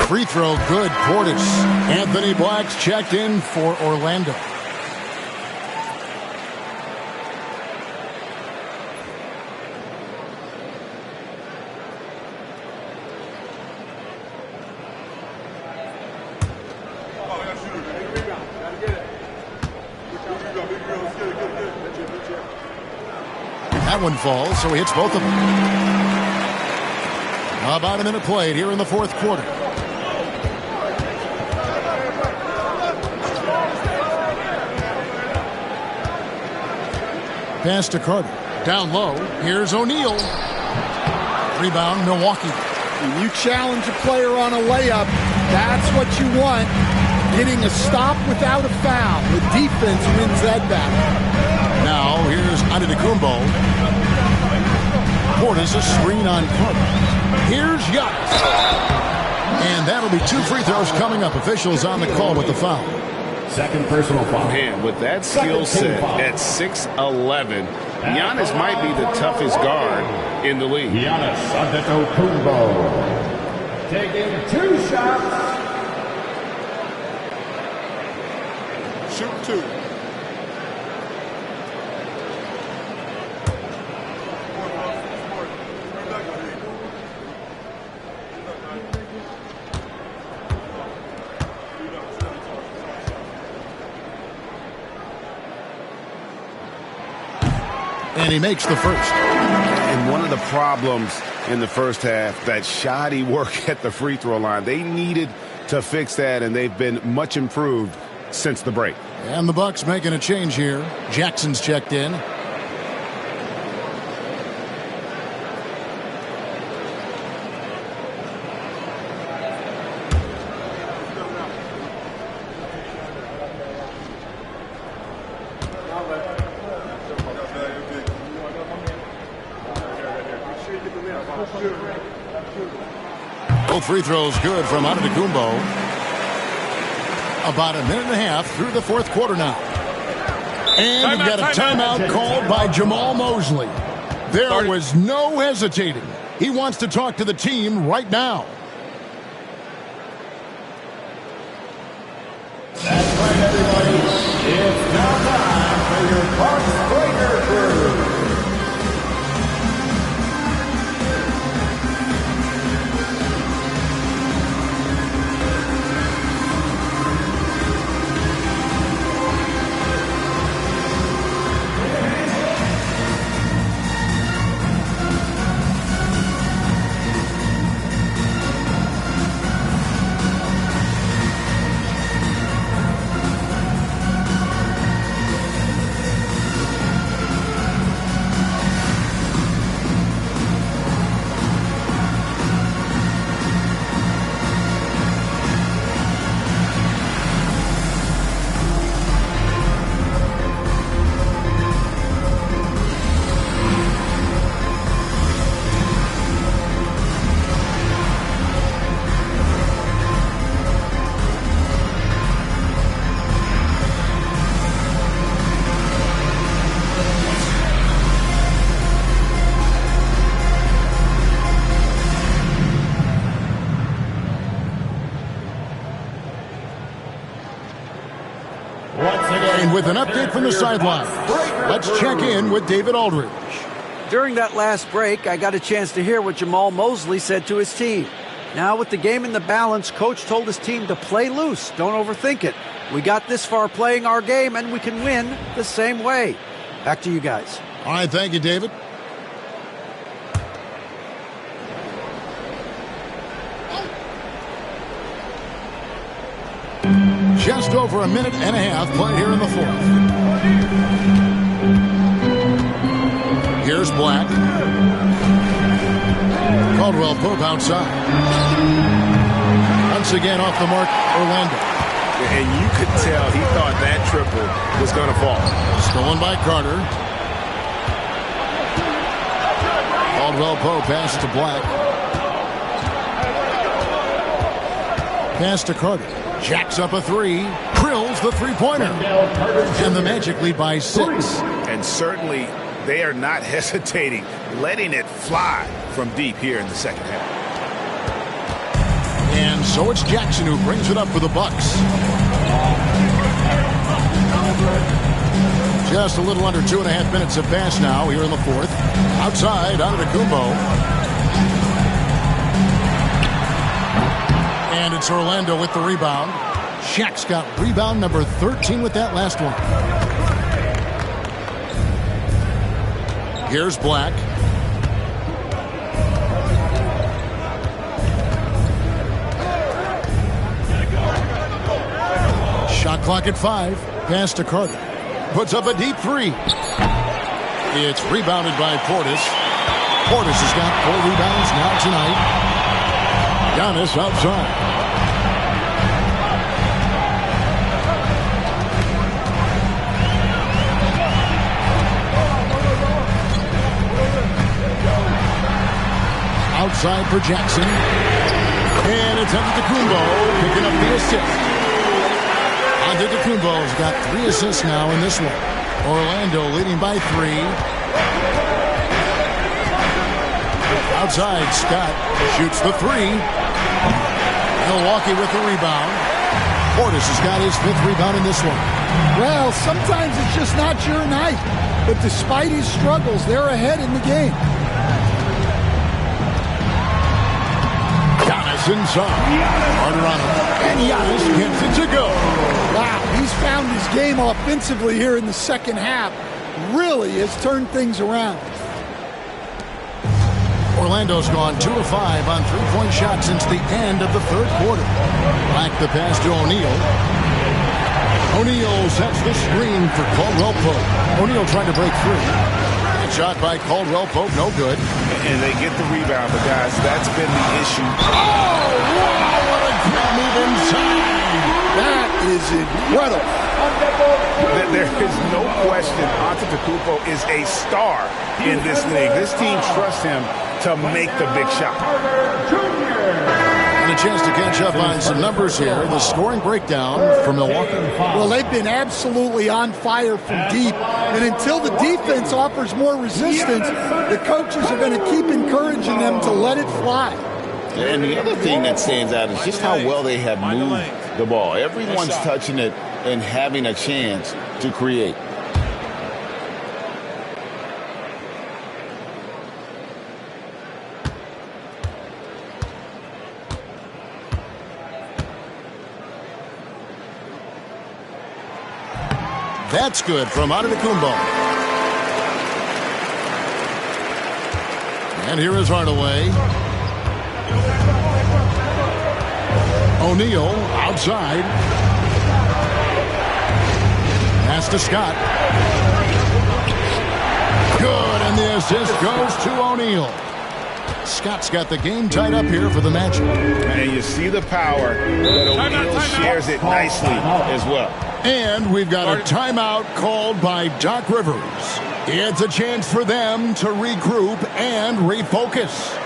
Free throw good. Portis. Anthony Black's checked in for Orlando. That one falls, so he hits both of them. About a minute played here in the fourth quarter. Pass to Carter. Down low. Here's O'Neal. Rebound, Milwaukee. When you challenge a player on a layup, that's what you want. Getting a stop without a foul. The defense wins that battle. Now, here's Antetokounmpo. Portis a screen on Carter. Here's Giannis. And that'll be 2 free throws coming up. Officials on the call with the foul. Second personal foul. Man, with that skill set at 6'11", Giannis might be the toughest guard in the league. Giannis Antetokounmpo taking 2 shots. Shoot 2. And he makes the first. And one of the problems in the first half, that shoddy work at the free throw line. They needed to fix that, and they've been much improved since the break. And the Bucks making a change here. Jackson's checked in. Both free throws good from Antetokounmpo. About a minute and a half through the fourth quarter now. And we've got a timeout called by Jamal Mosley. There was no hesitating. He wants to talk to the team right now. That's right, everybody. It's now time for your Bucks Breaker Crew. And with an update from the sideline, let's check in with David Aldridge. During that last break, I got a chance to hear what Jamal Mosley said to his team. Now, with the game in the balance, Coach told his team to play loose. Don't overthink it. We got this far playing our game, and we can win the same way. Back to you guys. All right, thank you, David. Just over a minute and a half played here in the fourth. Here's Black. Caldwell Pope outside. Once again off the mark, Orlando. And you could tell he thought that triple was going to fall. Stolen by Carter. Caldwell Pope passes to Black. Pass to Carter. Jacks up a three, drills the three-pointer, and the Magic lead by 6. And certainly they are not hesitating, letting it fly from deep here in the second half. And so it's Jackson who brings it up for the Bucks. Just a little under 2.5 minutes have passed now here in the fourth. Outside, Antetokounmpo. And it's Orlando with the rebound. Shaq's got rebound number 13 with that last one. Here's Black. Shot clock at 5. Pass to Carter. Puts up a deep three. It's rebounded by Portis. Portis has got 4 rebounds now tonight. Giannis outside. Outside for Jackson. And it's Antetokounmpo picking up the assist. Antetokounmpo's got 3 assists now in this one. Orlando leading by 3. Outside, Scott shoots the 3. Milwaukee with the rebound. Portis has got his 5th rebound in this one. Well, sometimes it's just not your night. But despite his struggles, they're ahead in the game. Giannis inside. Carter on him. And Giannis gets it to go. Wow, he's found his game offensively here in the second half. Really has turned things around. Orlando's gone 2 of 5 on 3-point shots since the end of the third quarter. Back the pass to O'Neal. O'Neal sets the screen for Caldwell Pope. O'Neal trying to break free. And shot by Caldwell Pope, no good. And they get the rebound, but guys, that's been the issue. Oh, wow, what a grab move inside. That is incredible. There is no question Antetokounmpo is a star in this league. This team trusts him to make the big shot. And a chance to catch up on some numbers here. The scoring breakdown for Milwaukee. Well, they've been absolutely on fire from deep. And until the defense offers more resistance, the coaches are going to keep encouraging them to let it fly. And the other thing that stands out is just how well they have moved the ball. Everyone's touching it and having a chance to create. That's good from Antetokounmpo. And here is Hardaway. O'Neal outside. Pass to Scott. Good, and the assist goes to O'Neal. Scott's got the game tied up here for the Magic. And you see the power, but O'Neal shares it nicely as well. And we've got a timeout called by Doc Rivers. It's a chance for them to regroup and refocus.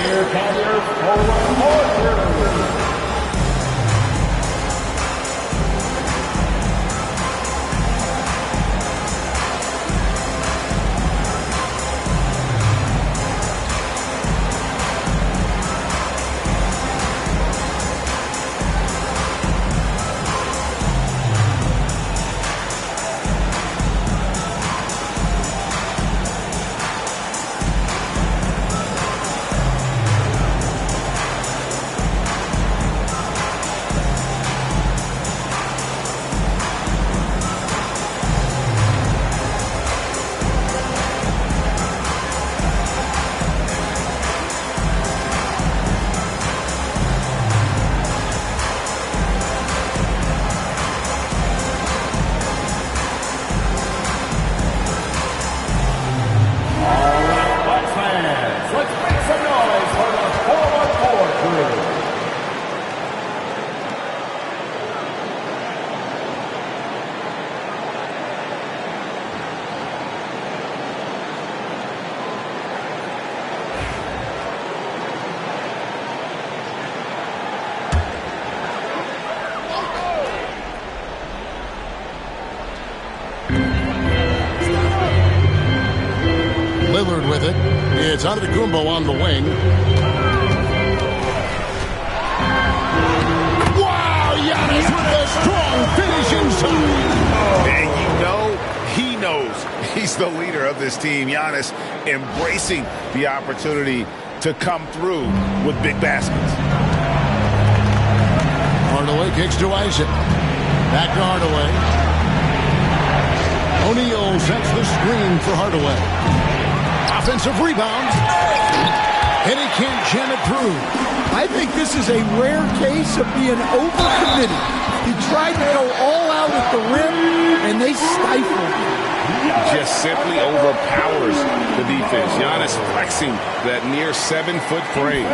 Here comes your forward. Lillard with it. It's Antetokounmpo on the wing. Wow, Giannis with a strong finish inside. And you know, he knows he's the leader of this team. Giannis embracing the opportunity to come through with big baskets. Hardaway kicks to Isaac. Back to Hardaway. O'Neal sets the screen for Hardaway. Offensive rebound. And he can't jam it through. I think this is a rare case of being overcommitted. He tried to go all out at the rim, and they stifled him. Just simply overpowers the defense. Giannis flexing that near 7-foot frame.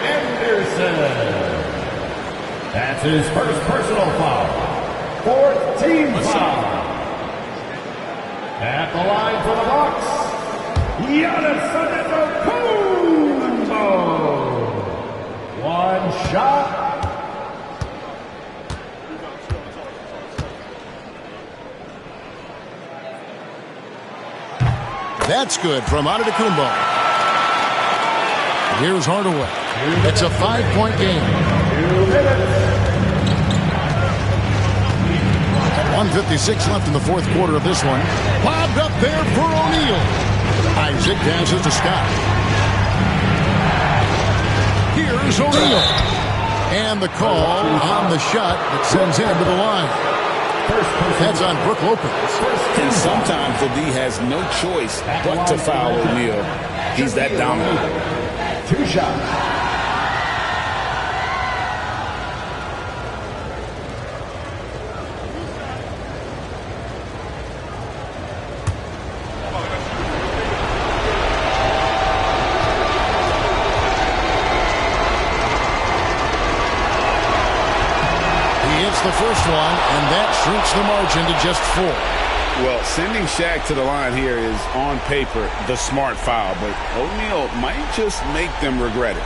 Anderson. That's his first personal foul. Fourth team foul. At the line for the Bucks, Giannis Antetokounmpo. One shot. That's good from Antetokounmpo. Here's Hardaway. It's a 5-point game. 1:56 left in the fourth quarter of this one. Lobbed up there for O'Neal. Isaac passes to Scott. Here's O'Neal. And the call on the shot that sends him to the line. That's on Brook Lopez. And sometimes the D has no choice but to foul O'Neal. He's that dominant. 2 shots. hits the first one, and that shrinks the margin to just 4. Well, sending Shaq to the line here is, on paper, the smart foul, but O'Neal might just make them regret it.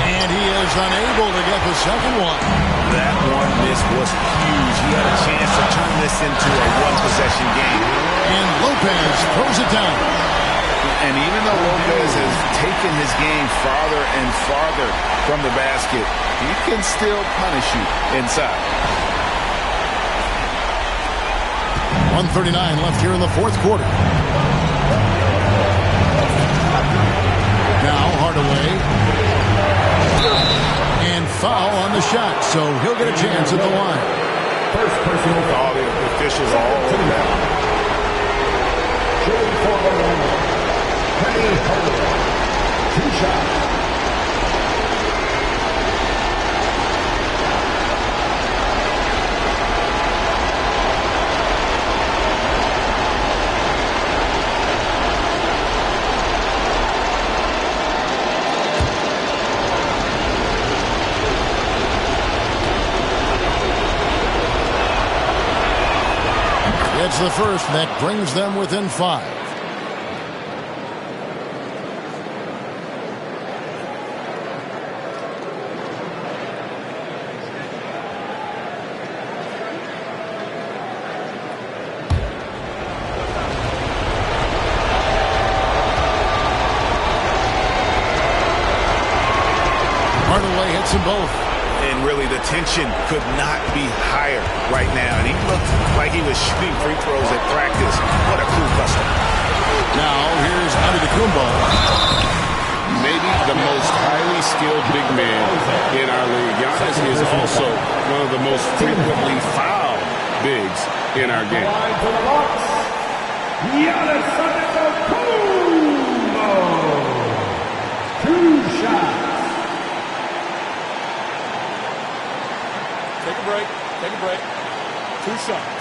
And he is unable to get the second one. That one miss was huge. He had a chance to turn this into a one-possession game. And Lopez throws it down. And even though Lopez has taken his game farther and farther from the basket, he can still punish you inside. 1:39 left here in the fourth quarter. Now Hardaway. And foul on the shot, so he'll get a chance at the line. First personal foul. The officials are all over that. Shooting for Orlando. Penny Hardaway. 2 shots. It's the first that brings them within 5. Hardaway hits them both. And really, the tension could not be higher right now. And he looked like he was shooting free throws at practice. What a cool custom. Now, here's Antetokounmpo. Maybe the most highly skilled big man in our league. Giannis is also one of the most frequently fouled bigs in our game. For the Bucks, Giannis Antetokounmpo. 2 shots. Take a break. Take a break. 2 shots.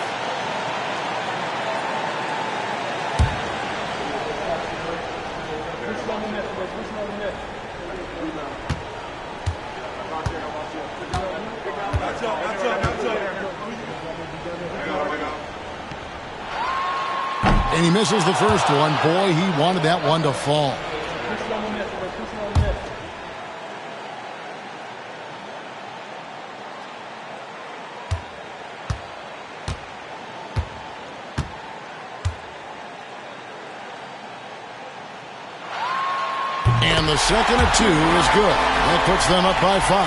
And he misses the first one. Boy, he wanted that one to fall. And the second of 2 is good. That puts them up by 5.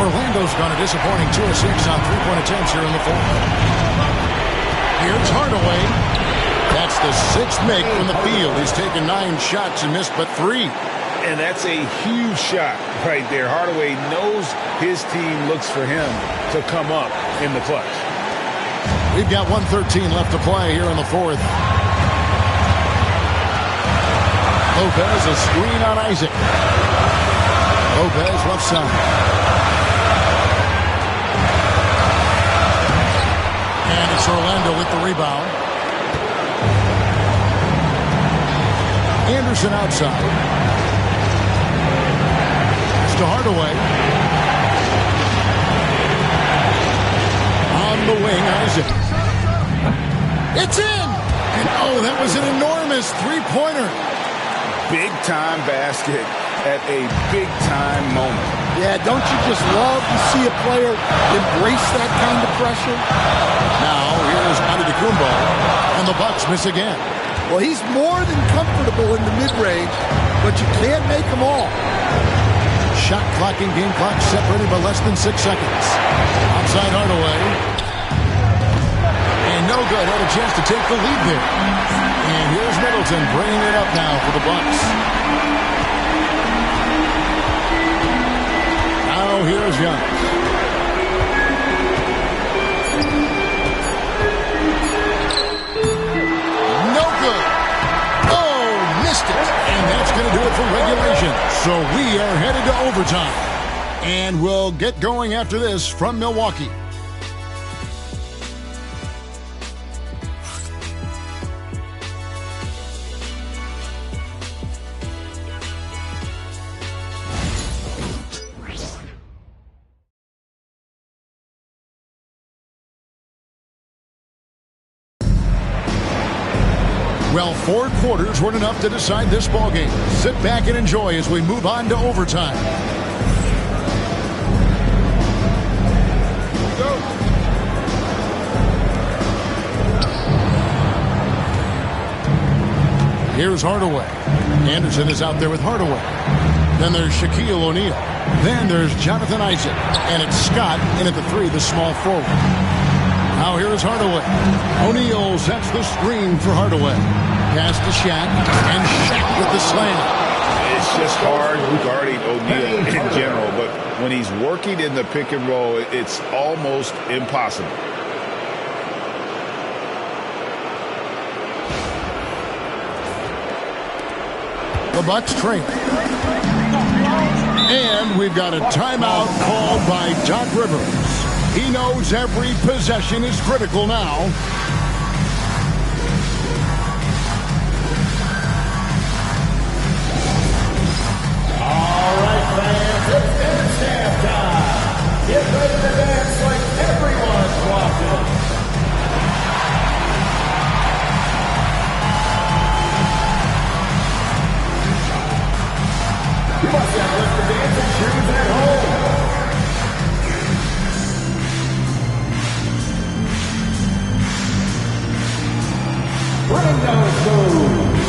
Orlando's gone a disappointing 2 of 6 on 3-point attempts here in the fourth. Here's Hardaway. That's the 6th make from the field. He's taken 9 shots and missed but 3. And that's a huge shot right there. Hardaway knows his team looks for him to come up in the clutch. We've got 1:13 left to play here in the fourth. Lopez, a screen on Isaac. Lopez left side. And it's Orlando with the rebound. Anderson outside. It's to Hardaway. On the wing, Isaac. It's in! And oh, that was an enormous three-pointer. Big-time basket at a big-time moment. Yeah, don't you just love to see a player embrace that kind of pressure? Now, here's Antetokounmpo, and the Bucks miss again. Well, he's more than comfortable in the mid-range, but you can't make them all. Shot clock and game clock separated by less than 6 seconds. Outside Hardaway. And no good. Had a chance to take the lead there. And here's Middleton bringing it up now for the Bucks. Now here's Giannis. No good. Oh, missed it. And that's going to do it for regulation. So we are headed to overtime. And we'll get going after this from Milwaukee. Well, 4 quarters weren't enough to decide this ballgame. Sit back and enjoy as we move on to overtime. Here's Hardaway. Anderson is out there with Hardaway. Then there's Shaquille O'Neal. Then there's Jonathan Isaac. And it's Scott in at the 3, the small forward. Now here's Hardaway. O'Neal sets the screen for Hardaway. Pass to Shaq. And Shaq with the slam. It's just hard guarding O'Neal in general. But when he's working in the pick and roll, it's almost impossible. The Bucks trail. And we've got a timeout called by Doc Rivers. He knows every possession is critical now. All right, fans, it's dance time. Get ready to dance like everyone's watching. You must have left the dancing shoes at home. Bring those moves.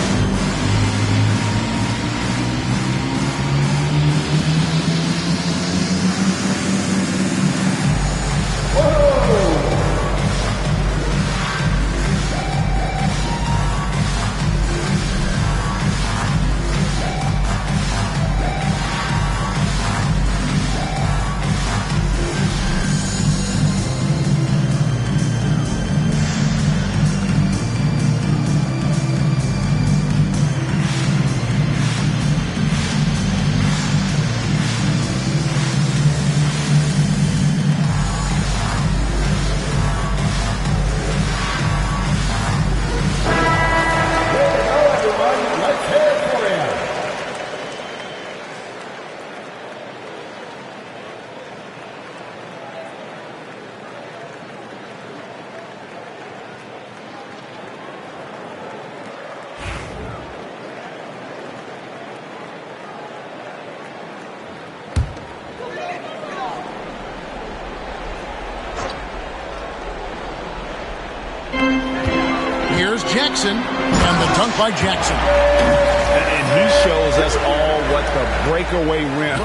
Here's Jackson, and the dunk by Jackson. And he shows us all what the breakaway rim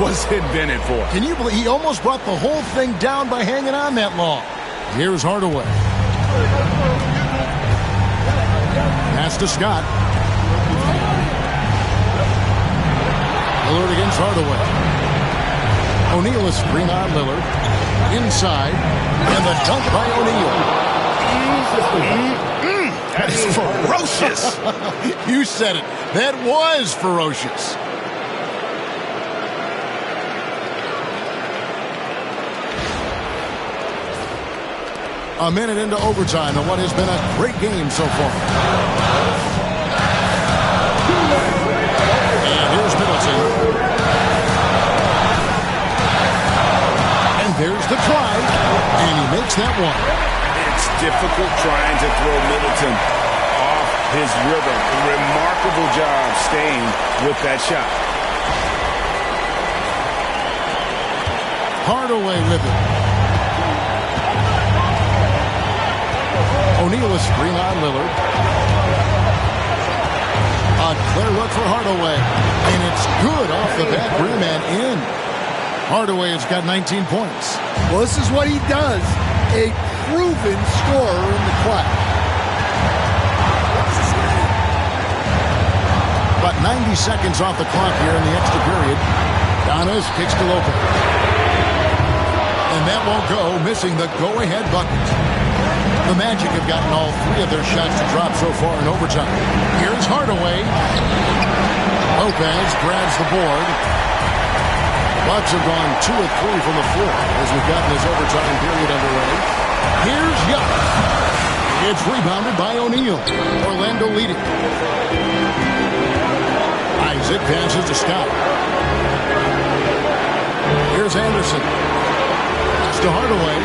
was invented for. Can you believe he almost brought the whole thing down by hanging on that long? Here's Hardaway. Pass to Scott. Lillard against Hardaway. O'Neal is screen on Lillard. Inside, and the dunk by O'Neal. That is ferocious. You said it. That was ferocious. A minute into overtime and what has been a great game so far. And here's Middleton. And there's the try. And he makes that one. It's difficult trying to throw Middleton off his rhythm. Remarkable job staying with that shot. Hardaway with it. O'Neal is screen on Lillard. A clear look for Hardaway. And it's good off the back rim and in. Hardaway has got 19 points. Well, this is what he does. A proven scorer in the clutch. About 90 seconds off the clock here in the extra period. Giannis kicks to Lopez. And that won't go, missing the go-ahead bucket. The Magic have gotten all 3 of their shots to drop so far in overtime. Here's Hardaway. Lopez grabs the board. Bucks have gone 2 of 3 from the floor as we've gotten this overtime period underway. Here's Giannis. It's rebounded by O'Neal. Orlando leading. Isaac passes to Scott. Here's Anderson. It's to Hardaway.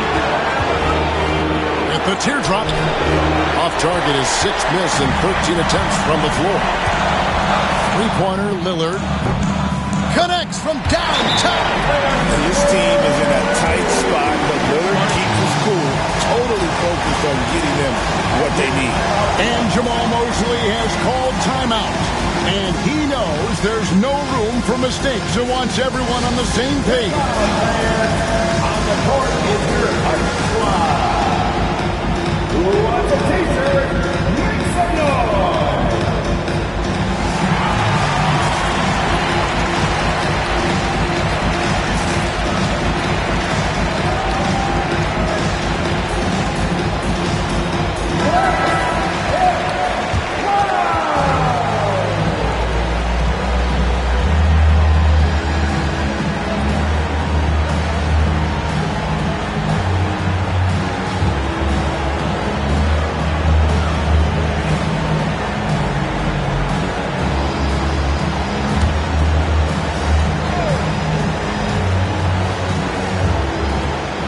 And with the teardrop. Off target is 6 miss and 13 attempts from the floor. Three-pointer, Lillard. Connects from downtown. And this team is in a tight spot, but Lillard keeps his cool, totally focused on getting them what they need. And Jamal Mosley has called timeout. And he knows there's no room for mistakes and wants everyone on the same page. On the court is your Hype Squad. Who wants a t-shirt? Make some noise.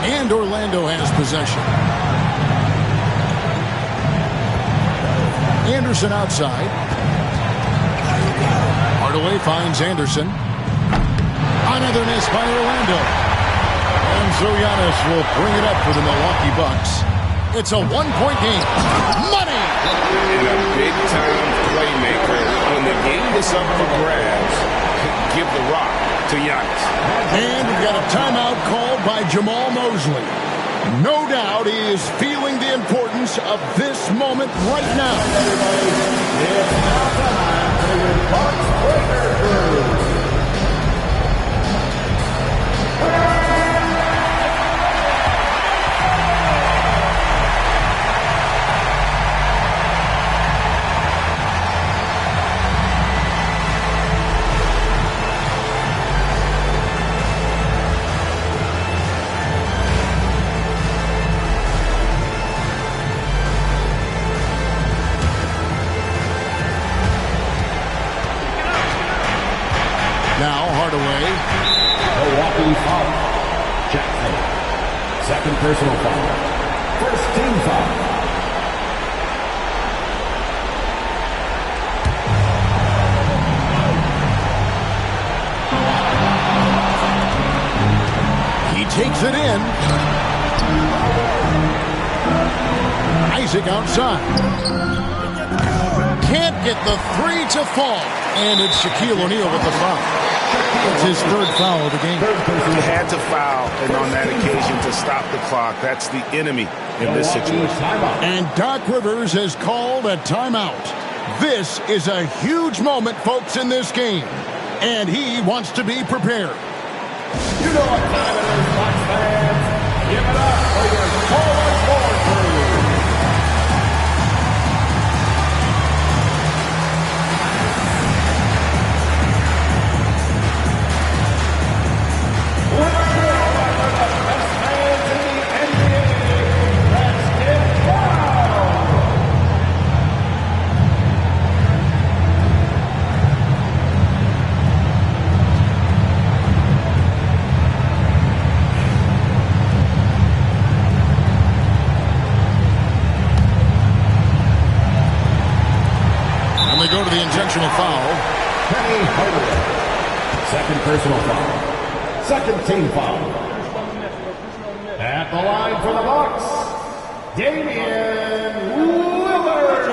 And Orlando has possession. Anderson outside. Hardaway finds Anderson. Another miss by Orlando. And so Giannis will bring it up for the Milwaukee Bucks. It's a one-point game. Money! And a big-time playmaker. When the game is up for grabs, give the rock to Giannis. And we've got a timeout called by Jamal Mosley. No doubt he is feeling the importance of this moment right now. It's now time for your Bucks Breaker Crew. Now Hardaway. Milwaukee foul. Shaq Penny. Second personal foul. First team foul. He takes it in. Isaac outside. Can't get the three to fall. And it's Shaquille O'Neal with the foul. It's his third foul of the game. He had to foul, and on that occasion to stop the clock. That's the enemy in this situation. And Doc Rivers has called a timeout. This is a huge moment, folks, in this game. And he wants to be prepared. You know what time it is, Bucks fans. Give it up for your forward crew. Go to the intentional foul. Penny Hardaway. Second personal foul. Second team foul. At the line for the Bucks, Damian Lillard.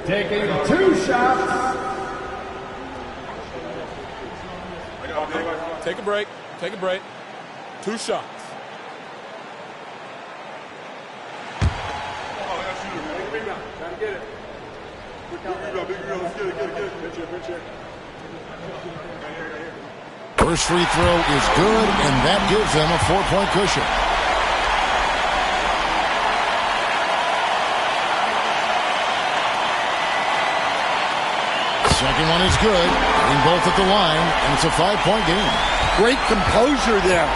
Taking 2 shots. Take a break. Take a break. 2 shots. Trying to get it. First free throw is good, and that gives them a 4-point cushion. Second one is good. Getting both at the line, and it's a 5-point game. Great composure there.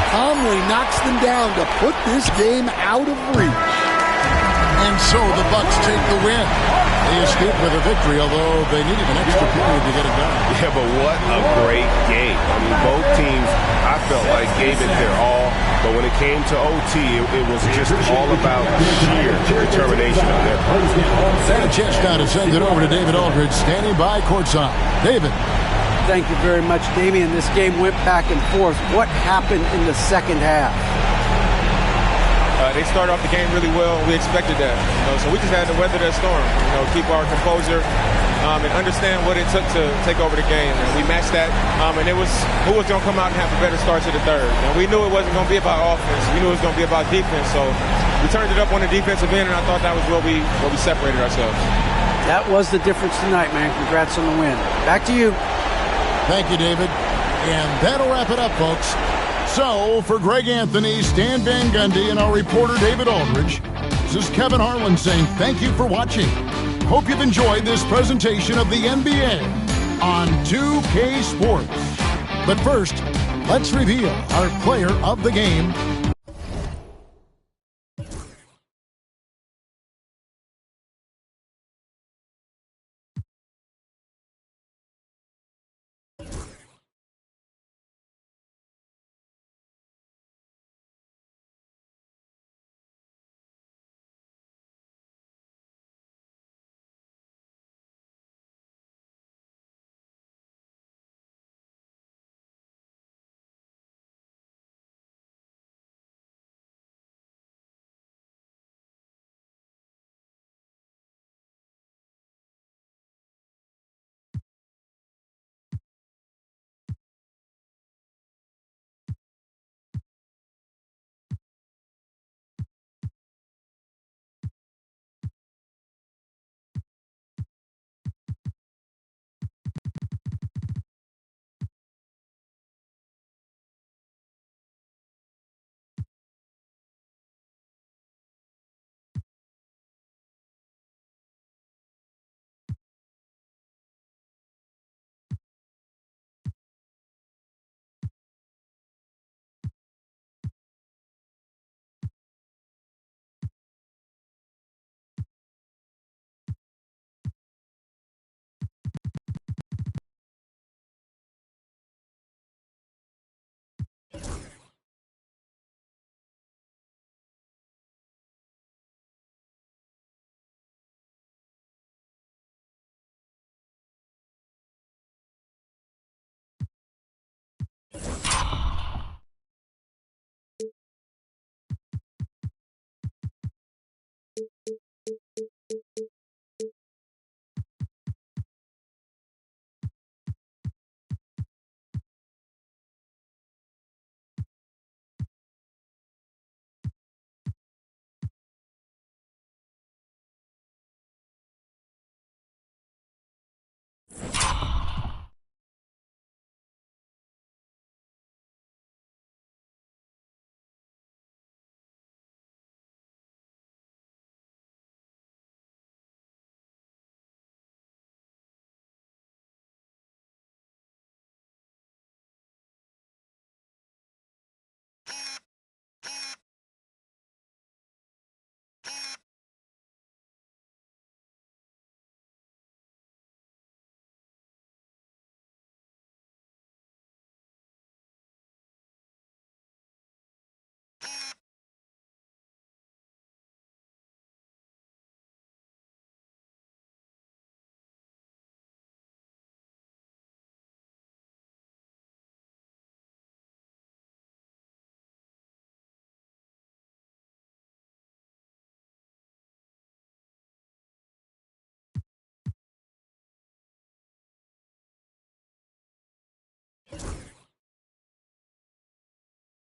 Calmly knocks them down to put this game out of reach. And so the Bucks take the win. They escaped with a victory, although they needed an extra period to get it done. Yeah, but what a great game. I mean, both teams, I felt like, gave it their all. But when it came to OT, it was just all about sheer determination on their part. And a chance now to send it over to David Aldridge, standing by courtside. David. Thank you very much, Damian. This game went back and forth. What happened in the second half? They started off the game really well. We expected that, so we just had to weather that storm. Keep our composure and understand what it took to take over the game. And we matched that, and it was who was going to come out and have a better start to the third. And we knew it wasn't going to be about offense. We knew it was going to be about defense. So we turned it up on the defensive end, and I thought that was where we separated ourselves. That was the difference tonight, man. Congrats on the win. Back to you. Thank you, David. And that'll wrap it up, folks. So, for Greg Anthony, Stan Van Gundy, and our reporter David Aldridge, this is Kevin Harlan saying thank you for watching. Hope you've enjoyed this presentation of the NBA on 2K Sports. But first, let's reveal our player of the game